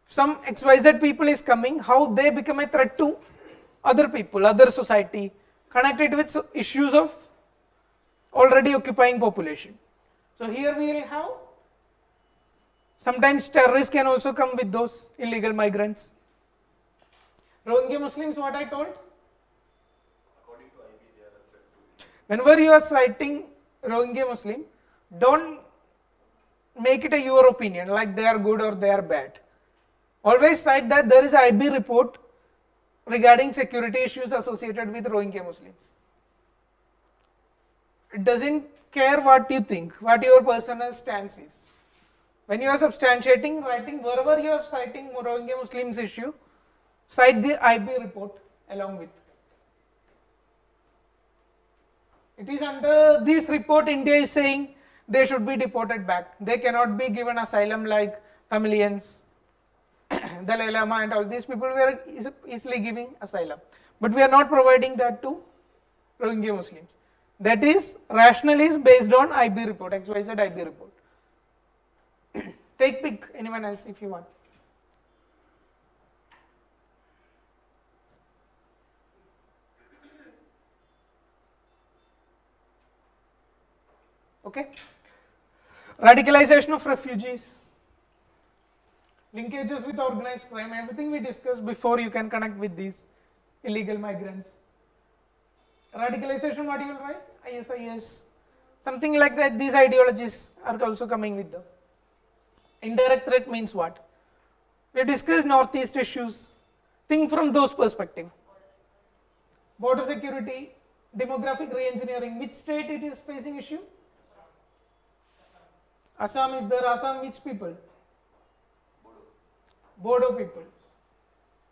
Speaker 1: some XYZ people is coming, how they become a threat to other people, other society, connected with issues of already occupying population. So here we will have, sometimes terrorists can also come with those illegal migrants. Rohingya Muslims, what I told?
Speaker 4: According to IB, they are a threat to India.
Speaker 1: Whenever you are citing Rohingya Muslim, don't make it a your opinion, like they are good or they are bad. Always cite that there is an IB report regarding security issues associated with Rohingya Muslims. It doesn't care what you think, what your personal stance is. When you are substantiating, writing, wherever you are citing Rohingya Muslims issue, cite the IB report along with. It is under this report India is saying they should be deported back. They cannot be given asylum like Tamilians, Dalai Lama and all these people were easily giving asylum. But we are not providing that to Rohingya Muslims. That is, rationale is based on IB report, XYZ IB report. Take pick, anyone else if you want. Okay. Radicalization of refugees, linkages with organized crime, everything we discussed before, you can connect with these illegal migrants. Radicalization, what you will write? IS, something like that. These ideologies are also coming with them. Indirect threat means what? We discussed northeast issues. Think from those perspective. Border security, demographic re-engineering. Which state it is facing issue? Assam is there. Assam, which people? Bodo people.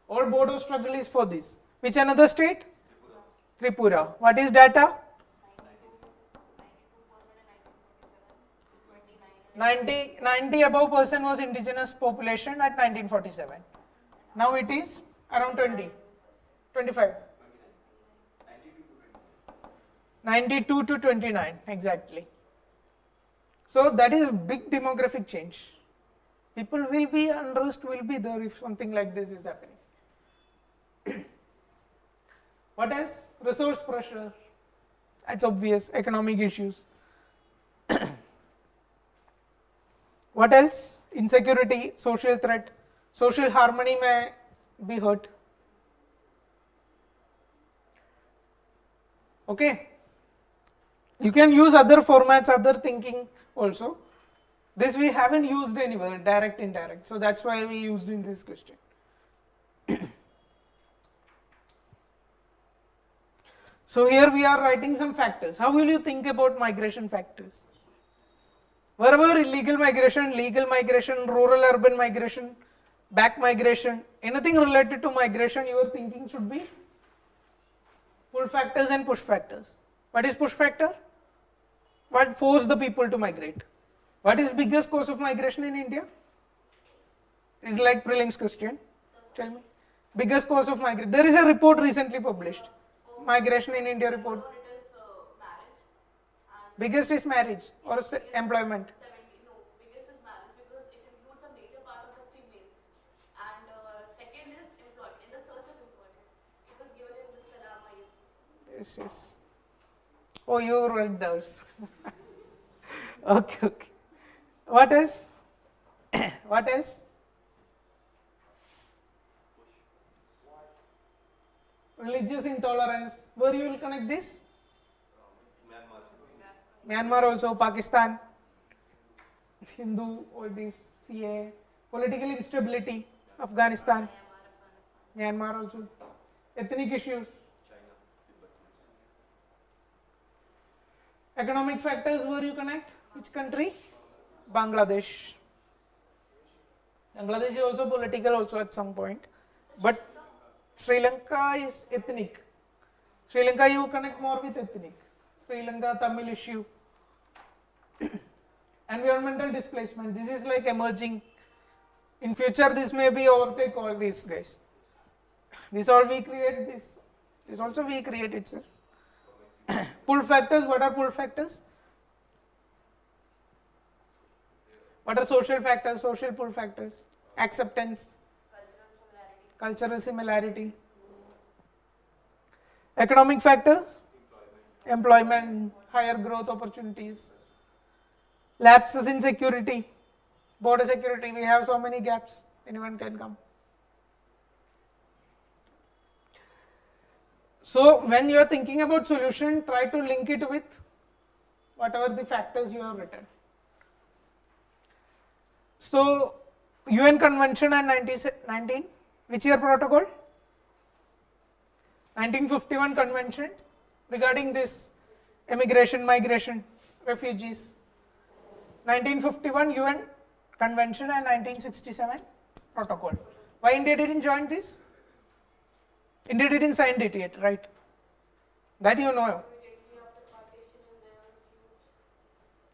Speaker 1: All Bodo struggle is for this. Which another state? Tripura. What is data? 90 above percent was indigenous population at 1947. Now it is around 20, 25. 92 to 29, exactly. So that is big demographic change. People will be, unrest will be there if something like this is happening. What else? Resource pressure. That's obvious. Economic issues. What else? Insecurity, social threat, social harmony may be hurt. Okay. You can use other formats, other thinking also. This we haven't used anywhere, direct, indirect. So that's why we used in this question. So here we are writing some factors. How will you think about migration factors? Wherever illegal migration, legal migration, rural urban migration, back migration, anything related to migration, your thinking should be pull factors and push factors. What is push factor? What forced the people to migrate? What is biggest cause of migration in India? Is like prelims question. Tell me. Biggest cause of migration. There is a report recently published. Migration in India report.
Speaker 2: It is marriage and
Speaker 1: Biggest is marriage or employment.
Speaker 2: 70. No, biggest is marriage because it includes a major part of the females. And second is employment, in the search of employment. It was given in this Kalam IAS.
Speaker 1: Yes, yes. Oh, you read those. Okay, okay. What else? What else? Religious intolerance. Where you will connect this?
Speaker 4: Myanmar.
Speaker 1: Myanmar also, Pakistan, Hindu, all these, CA, political instability, Afghanistan, Myanmar also, ethnic issues,
Speaker 4: China. Tibet.
Speaker 1: economic factors where you connect, which country? Bangladesh. Bangladesh is also political also at some point, but Sri Lanka is ethnic. Sri Lanka you connect more with ethnic. Sri Lanka Tamil issue. Environmental displacement, this is like emerging. In future this may be overtake all these guys. This all we create, this also we create itself. Pull factors, what are pull factors? What are social factors, social pull factors? Acceptance, cultural similarity. Economic factors? Employment, higher growth opportunities. Lapses in security, border security, we have so many gaps, anyone can come. So when you are thinking about solution, try to link it with whatever the factors you have written. So UN Convention and 19, which year protocol? 1951 Convention regarding this immigration, migration, refugees. 1951 UN Convention and 1967 Protocol. Why India didn't join this? India didn't sign it yet, right? That you know.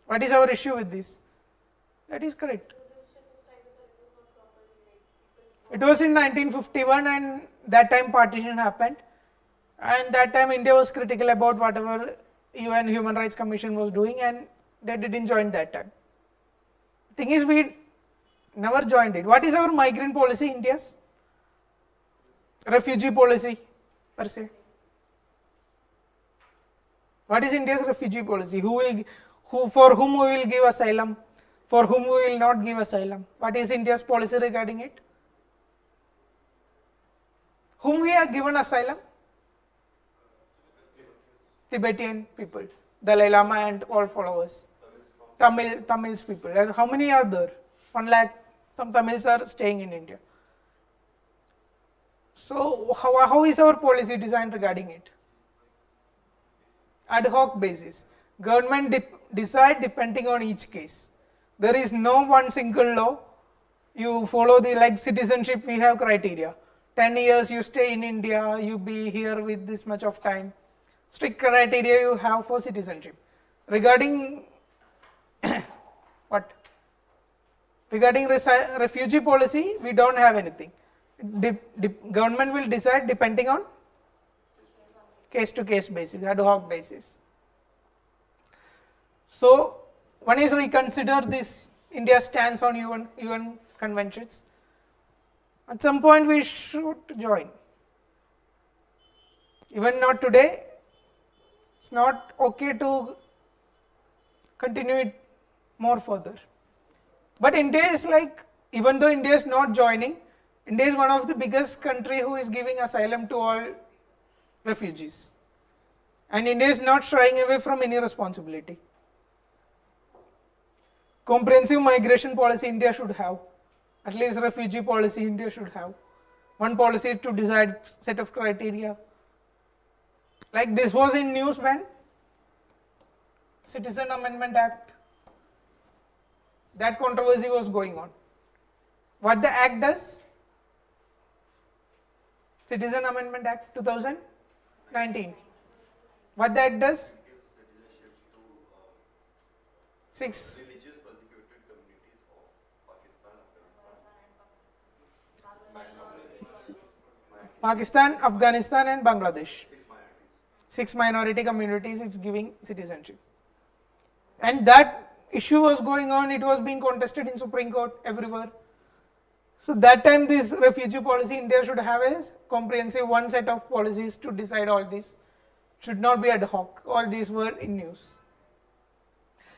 Speaker 1: What is our issue with this? That is correct. It was in 1951 and that time partition happened. And that time India was critical about whatever UN Human Rights Commission was doing and they didn't join that time. Thing is, we never joined it. What is our migrant policy, India's? Refugee policy, per se. What is India's refugee policy? For whom we will give asylum? For whom we will not give asylum? What is India's policy regarding it? Whom we have given asylum? Tibetan people, Dalai Lama and all followers. Tamils people. How many are there? 1 lakh. Some Tamils are staying in India. So how is our policy designed regarding it? Ad hoc basis. Government decide depending on each case. There is no one single law. You follow the like citizenship. We have criteria. 10 years you stay in India. You be here with this much of time. Strict criteria you have for citizenship. Regarding what? Regarding refugee policy, we don't have anything. Government will decide depending on case to case basis, ad hoc basis. So, one is reconsider this India's stance on UN conventions. At some point we should join. Even not today, it's not okay to continue it more further. But India is like, even though India is not joining, India is one of the biggest country who is giving asylum to all refugees. And India is not shying away from any responsibility. Comprehensive migration policy India should have. At least refugee policy India should have. One policy to decide set of criteria. Like this was in news when? Citizen Amendment Act. That controversy was going on. What the act does? Citizen Amendment Act 2019. What the act does?
Speaker 4: Gives citizenship to
Speaker 1: 6.
Speaker 4: religious persecuted communities of Pakistan, Afghanistan,
Speaker 1: Pakistan, Afghanistan and Bangladesh.
Speaker 4: 6 minorities.
Speaker 1: 6 minority communities it's giving citizenship. And that issue was going on, it was being contested in Supreme Court everywhere. So that time this refugee policy, India should have a comprehensive one set of policies to decide all this. Should not be ad hoc. All these were in news.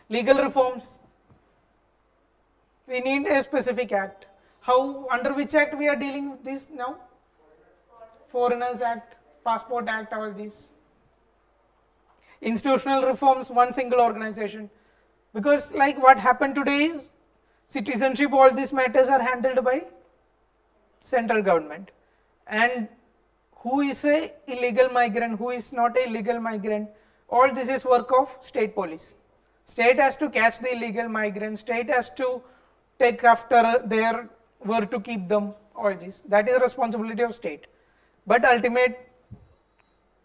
Speaker 1: Legal reforms. We need a specific act. How, under which act we are dealing with this now? Foreigners Act, Passport Act, all these. Institutional reforms, one single organization. Because like what happened today is, citizenship, all these matters are handled by central government. And who is a illegal migrant, who is not a illegal migrant, all this is work of state police. State has to catch the illegal migrants, state has to take after their, where to keep them, all this. That is the responsibility of state. But ultimate,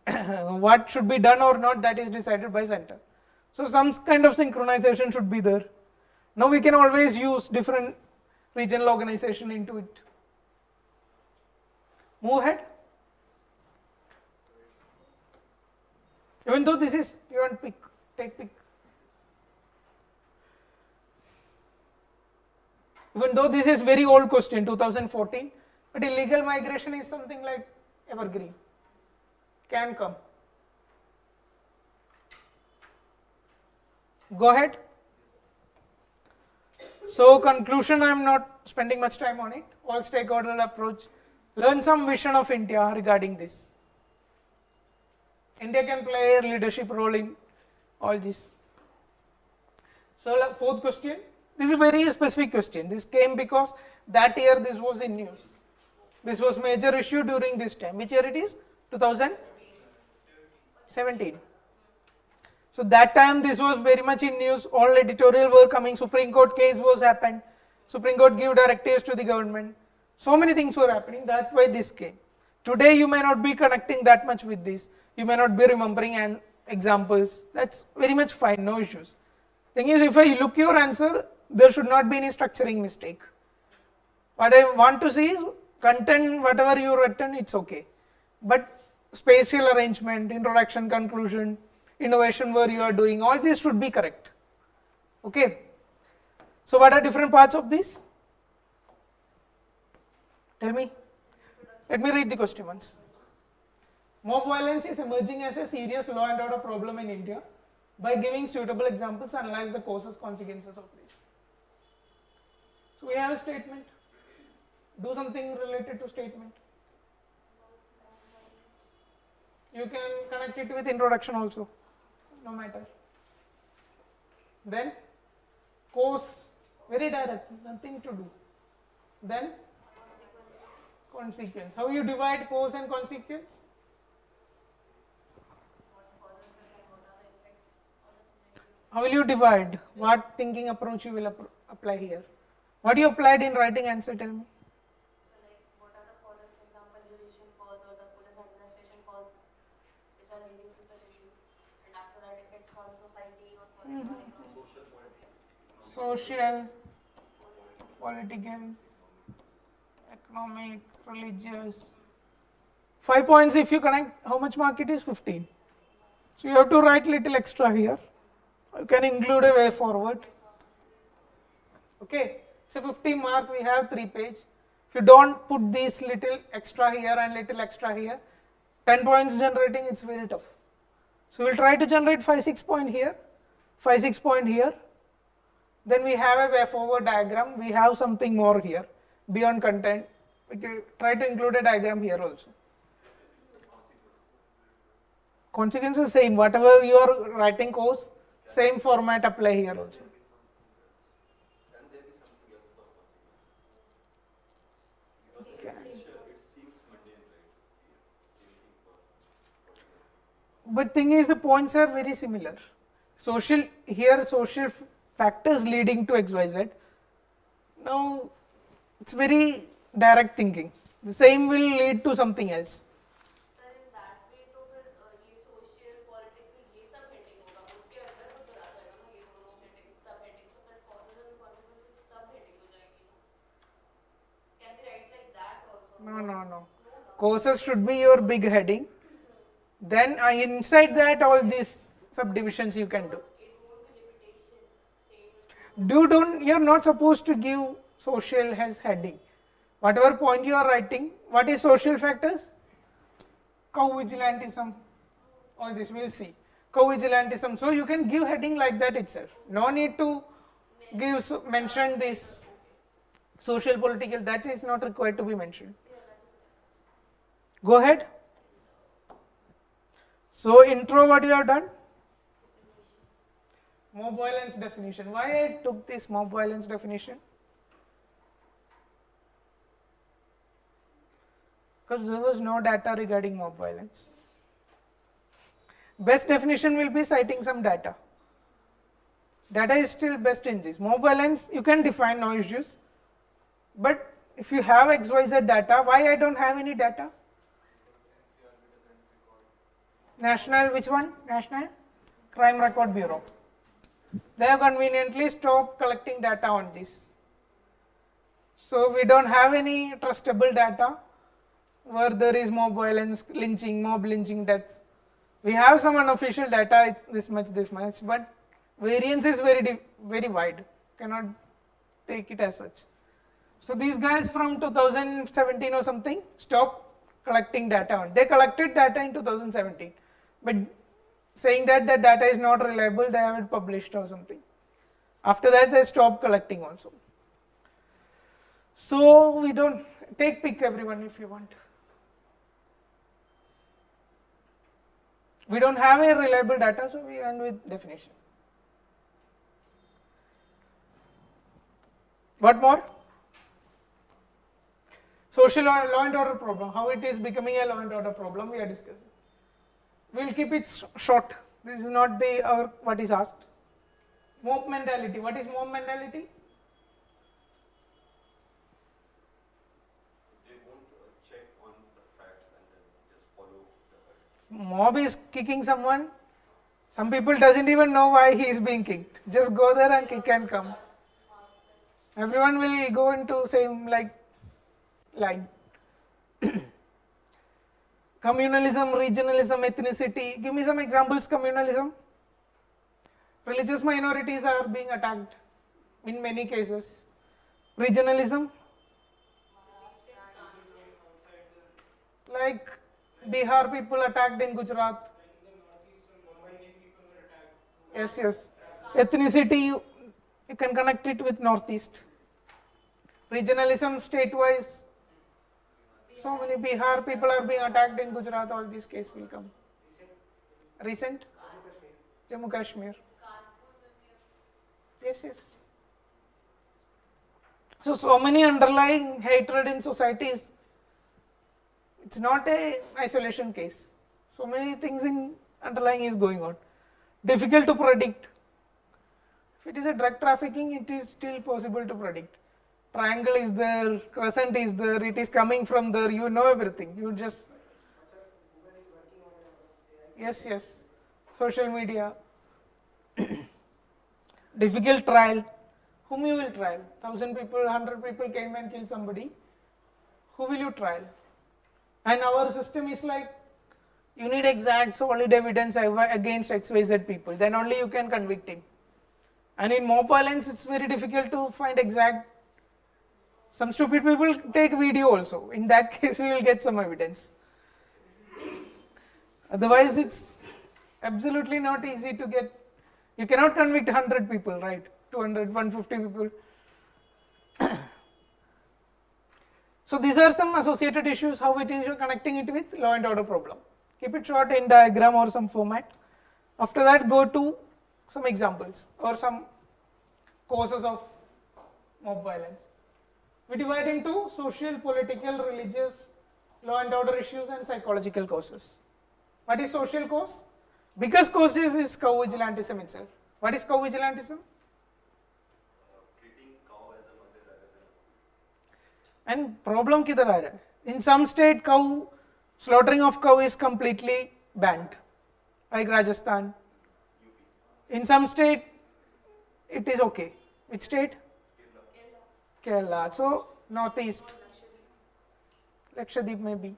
Speaker 1: what should be done or not, that is decided by center. So some kind of synchronization should be there. Now we can always use different regional organization into it. Move ahead. Even though this is, you want pick, take pick. Even though this is very old question, 2014, but illegal migration is something like evergreen, can come. Go ahead. So conclusion, I am not spending much time on it. All stakeholder approach. Learn some vision of India regarding this. India can play a leadership role in all this. So fourth question. This is a very specific question. This came because that year this was in news. This was major issue during this time. Which year it is? 2017. So that time this was very much in news. All editorial were coming. Supreme Court case was happened. Supreme Court gave directives to the government. So many things were happening. That's why this came. Today you may not be connecting that much with this. You may not be remembering examples. That's very much fine. No issues. Thing is, if I look your answer, there should not be any structuring mistake. What I want to see is content, whatever you written, it's okay. But spatial arrangement, introduction, conclusion, innovation where you are doing, all this should be correct. Okay. So what are different parts of this? Tell me. Let me read the question once. Mob violence is emerging as a serious law and order problem in India. By giving suitable examples, analyze the causes, consequences of this. So we have a statement. Do something related to statement. You can connect it with introduction also, no matter. Then cause, very direct, nothing to do. Then consequence. How you divide cause and consequence? How will you divide? What thinking approach you will apply here? What you applied in writing answer, tell me.
Speaker 2: So like what are the causes, for example, judicial cause or the police administration cause which are leading to such issues, and after that effects on society or
Speaker 1: Social, political, economic, religious. 5 points if you connect, how much mark it is? 15. So you have to write little extra here. You can include a way forward. Okay. So 15 mark we have 3 page. If you don't put these little extra here and little extra here, 10 points generating, it's very tough. So we'll try to generate 5-6 point here, 5-6 point here. Then we have a way forward diagram. We have something more here beyond content. We can try to include a diagram here also. Consequences same. Whatever you are writing course, same format apply here also.
Speaker 4: Can there be something else for consequences? Because it seems mundane, right? Same thing for
Speaker 1: But thing is, the points are very similar. Social, here social factors leading to XYZ. Now, it's very direct thinking. The same will lead to something else.
Speaker 2: Sir in that way तो फिर ये social political ये सब heading होगा उसके अंदर तो फिर आ जाएगा ना ये दोनों हेडिंग सब
Speaker 1: No. Courses should be your big heading. Then inside that all these subdivisions you can do. You're not supposed to give social as heading. Whatever point you are writing, what is social factors? Co-vigilantism. All this we'll see. Co-vigilantism. So you can give heading like that itself. No need to mention this social political. That is not required to be mentioned. Go ahead. So intro, what you have done? Mob violence definition. Why I took this mob violence definition? Because there was no data regarding mob violence. Best definition will be citing some data. Data is still best in this. Mob violence, you can define, no issues. But if you have XYZ data, why I don't have any data? National, which one? National Crime Record Bureau. They have conveniently stopped collecting data on this. So we don't have any trustable data where there is mob violence, lynching, mob lynching, deaths. We have some unofficial data, it's this much, but variance is very wide. Cannot take it as such. So these guys from 2017 or something stopped collecting data. They collected data in 2017, but saying that the data is not reliable, they haven't published or something. After that, they stopped collecting also. So we don't pick everyone if you want. We don't have a reliable data, so we end with definition. What more? Social law and order problem. How it is becoming a law and order problem we are discussing. We will keep it short. This is not what is asked. Mob mentality. What is mob mentality?
Speaker 4: They won't check on the facts and then just follow the herd.
Speaker 1: Mob is kicking someone. Some people doesn't even know why he is being kicked. Just go there and kick and come. Everyone will go into same line. Communalism, regionalism, ethnicity. Give me some examples. Communalism. Religious minorities are being attacked in many cases. Regionalism. Like Bihar people attacked in Gujarat. Yes. Ethnicity, you can connect it with Northeast. Regionalism, state-wise. So many Bihar people are being attacked in Gujarat, all these cases will come. Recent? Jammu Kashmir. Yes. So many underlying hatred in societies. It's not a isolation case. So many things in underlying is going on. Difficult to predict. If it is a drug trafficking, it is still possible to predict. Triangle is there, crescent is there, it is coming from there, you know everything. You just... Yes. Social media. Difficult trial. Whom you will trial? 1,000 people, 100 people came and killed somebody. Who will you trial? And our system is like, you need exact solid evidence against XYZ people. Then only you can convict him. And in mob violence, it's very difficult to find exact. Some stupid people take video also. In that case, we will get some evidence. Otherwise, it's absolutely not easy to get. You cannot convict 100 people, right? 200, 150 people. So these are some associated issues, how it is you're connecting it with law and order problem. Keep it short in diagram or some format. After that, go to some examples or some causes of mob violence. We divide into social, political, religious, law and order issues and psychological causes. What is social cause? Biggest cause is cow-vigilantism itself. What is cow-vigilantism?
Speaker 4: Treating cow as a mother rather than a
Speaker 1: And problem kidhar aa raha hai? In some state, slaughtering of cow is completely banned, like Rajasthan. In some state, it is okay. Which state? Kerala. So, Northeast. Lakshadweep maybe.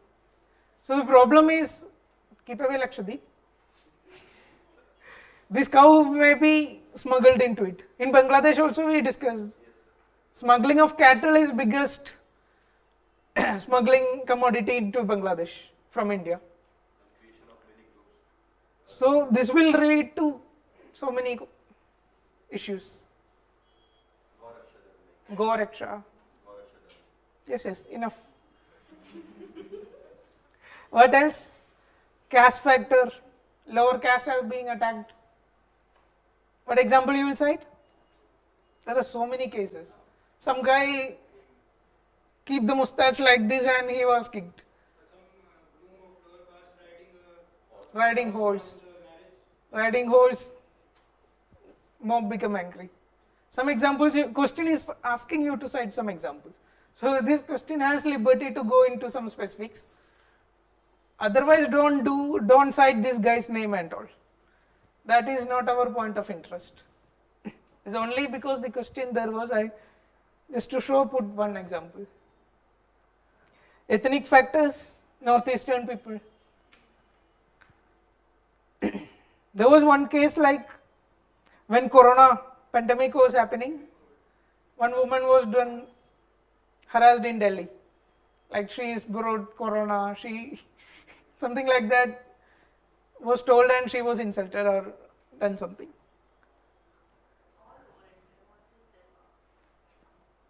Speaker 1: So the problem is, keep away Lakshadweep. This cow may be smuggled into it. In Bangladesh also we discussed. Smuggling of cattle is biggest smuggling commodity into Bangladesh from India.
Speaker 4: Creation of many groups.
Speaker 1: So this will lead to so many issues. Goraksha. Yes, enough. What else? Caste factor. Lower caste are being attacked. What example you will cite? There are so many cases. Some guy keep the mustache like this and he was kicked. Riding horse. Riding horse. Mob become angry. Some examples, question is asking you to cite some examples. So this question has liberty to go into some specifics. Otherwise don't cite this guy's name and all. That is not our point of interest. It's only because the question there was, I just to show put one example. Ethnic factors, northeastern people. There was one case like when corona pandemic was happening, one woman was harassed in Delhi. Like she is brought corona, something like that was told and she was insulted or done something.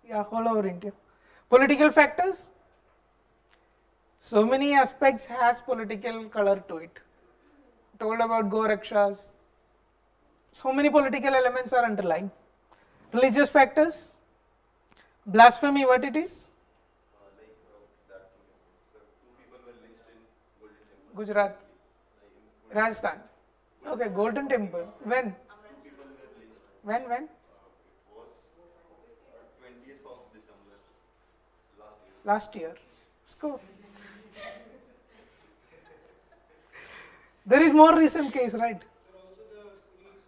Speaker 1: Yeah, all over India. Political factors. So many aspects has political color to it. Told about Gorakshas. So many political elements are underlying. Religious factors. Blasphemy, what it is?
Speaker 4: That thing. So 2 people were lynched in Golden Temple.
Speaker 1: Gujarat. Rajasthan. Okay, Golden Temple. When?
Speaker 4: 2 people were lynched.
Speaker 1: When?
Speaker 4: It was 20th of December last year.
Speaker 1: Last year. Let's go. There is more recent case, right?
Speaker 3: Sir, also the police,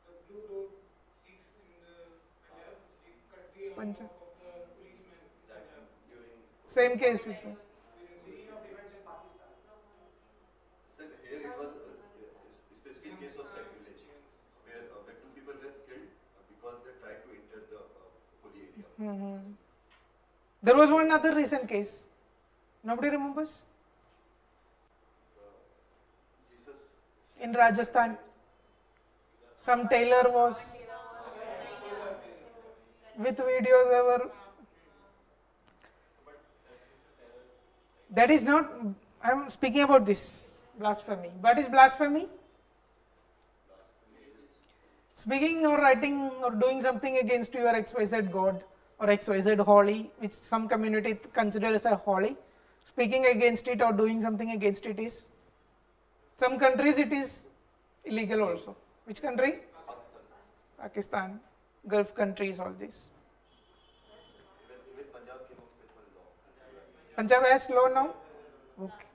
Speaker 3: the blue road 6 in the Punjab, they cut the arm
Speaker 1: Punjab.
Speaker 3: of the policeman in Punjab.
Speaker 4: During
Speaker 1: Same case. It's
Speaker 3: City of events in Pakistan.
Speaker 4: Sir, here it was a specific case of sacrilege, where 2 people were killed because they tried to enter the holy area.
Speaker 1: There was one other recent case. Nobody remembers?
Speaker 4: Jesus.
Speaker 1: In Rajasthan. Some tailor was with video they were. That is not, I am speaking about this blasphemy. What is blasphemy? Speaking or writing or doing something against your XYZ God or XYZ holy, which some community considers as holy. Speaking against it or doing something against it is, some countries it is illegal also. Which country?
Speaker 4: Pakistan.
Speaker 1: Pakistan, Gulf countries, all this.
Speaker 4: With Punjab came up with one law.
Speaker 1: Punjab has law now? Okay.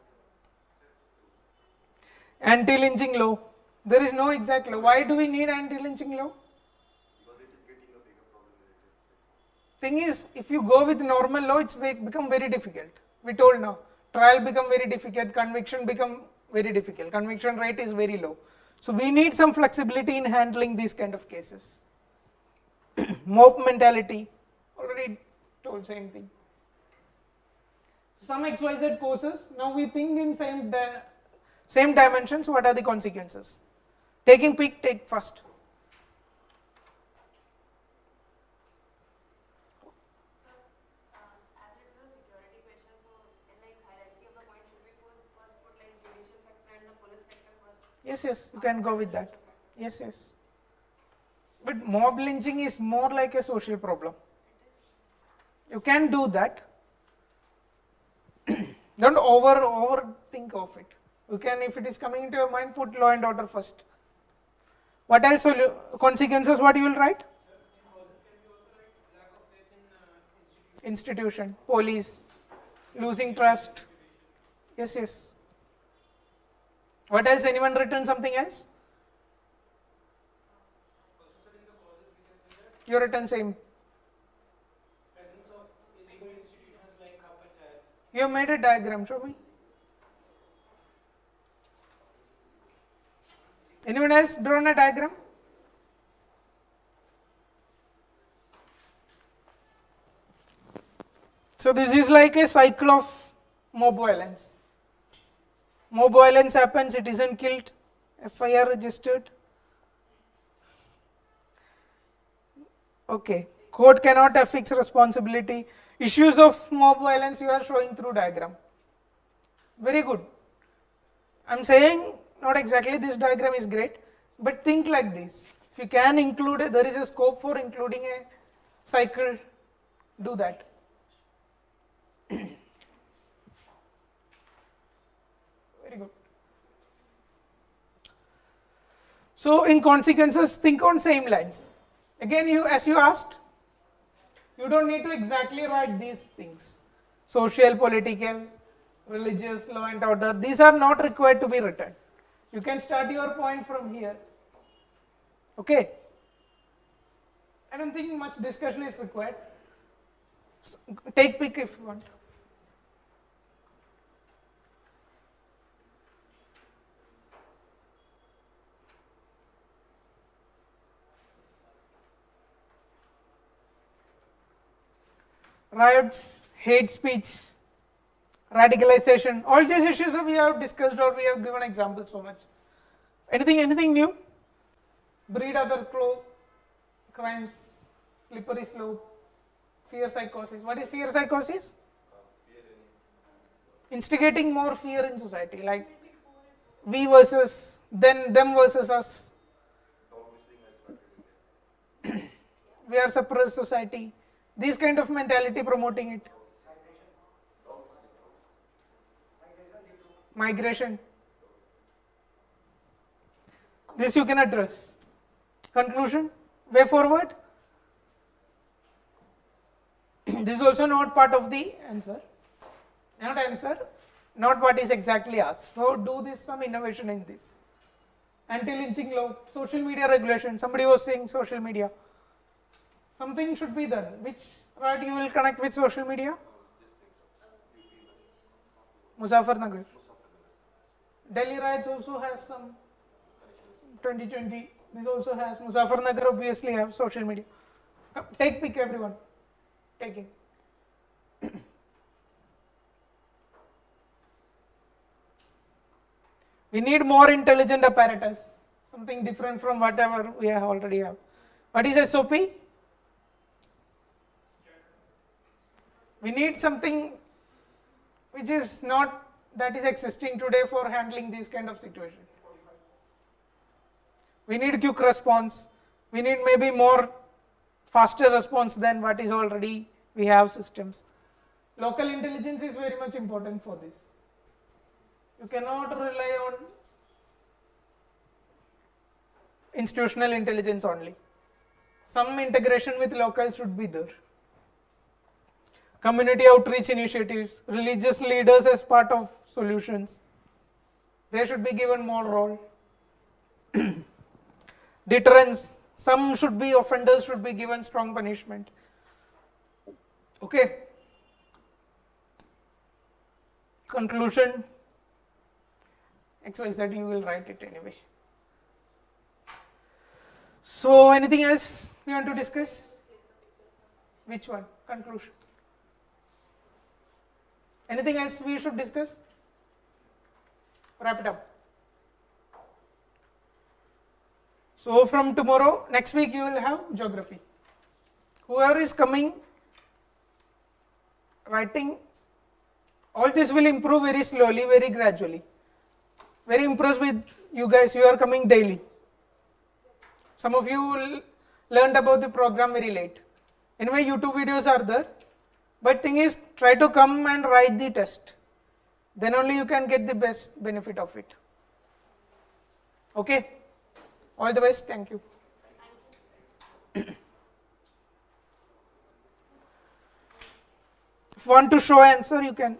Speaker 1: Anti-lynching law. There is no exact law. Why do we need anti-lynching law?
Speaker 4: Because it is getting a bigger problem in it.
Speaker 1: Thing is, if you go with normal law, it's become very difficult. We told now, trial become very difficult, conviction become very difficult. Conviction rate is very low. So we need some flexibility in handling these kind of cases. Mob mentality, already told same thing. Some XYZ courses, now we think in same dimensions, what are the consequences? Taking pick, take first.
Speaker 2: As it is a security question, so in like hierarchy of the point, should we first put like judicial sector and the police sector first?
Speaker 1: Yes, you can go with that. Yes. But mob lynching is more like a social problem. You can do that. Don't overthink of it. You can, if it is coming into your mind, put law and order first. What else will consequences, what you will write? Institution, police, losing trust. Yes. What else? Anyone written something else? You written same.
Speaker 3: Presence of illegal institutions like
Speaker 1: You have made a diagram, show me. Anyone else drawn a diagram? So this is like a cycle of mob violence. Mob violence happens, citizen killed, FIR registered. Okay, court cannot affix responsibility. Issues of mob violence you are showing through diagram. Very good. I am saying not exactly this diagram is great, but think like this. If you can include, there is a scope for including a cycle, do that. Very good. So in consequences, think on same lines. Again, as you asked, you don't need to exactly write these things. Social, political, religious, law and order, these are not required to be written. You can start your point from here. Okay. I don't think much discussion is required. So, take pick if you want. Riots, hate speech, radicalization, all these issues we have discussed or we have given examples so much. Anything new? Breed other crimes, slippery slope, fear psychosis. What is fear psychosis? Instigating more fear in society, like we versus them versus us. We are suppressed society. This kind of mentality promoting it. Migration. This you can address. Conclusion, way forward. This is also not part of the answer. Not what is exactly asked. So do this some innovation in this. Anti-lynching law, social media regulation. Somebody was saying social media. Something should be done. Which right you will connect with social media? Muzaffarnagar. Delhi riots also has some 2020. This also has Muzaffarnagar obviously have social media. Take pick everyone. Taking. We need more intelligent apparatus. Something different from whatever we already have. What is SOP? We need something which is not that is existing today for handling this kind of situation. We need quick response. We need maybe more faster response than what is already we have systems. Local intelligence is very much important for this. You cannot rely on institutional intelligence only. Some integration with locals should be there. Community outreach initiatives, religious leaders as part of solutions. They should be given more role. Deterrence, some should be offenders should be given strong punishment. Okay. Conclusion, XYZ you will write it anyway. So anything else you want to discuss? Which one? Conclusion. Anything else we should discuss? Wrap it up. So from tomorrow, next week you will have geography. Whoever is coming, writing, all this will improve very slowly, very gradually. Very impressed with you guys, you are coming daily. Some of you learned about the program very late. Anyway, YouTube videos are there. But thing is, try to come and write the test. Then only you can get the best benefit of it. Okay? All the best. Thank you. If you want to show answer, you can.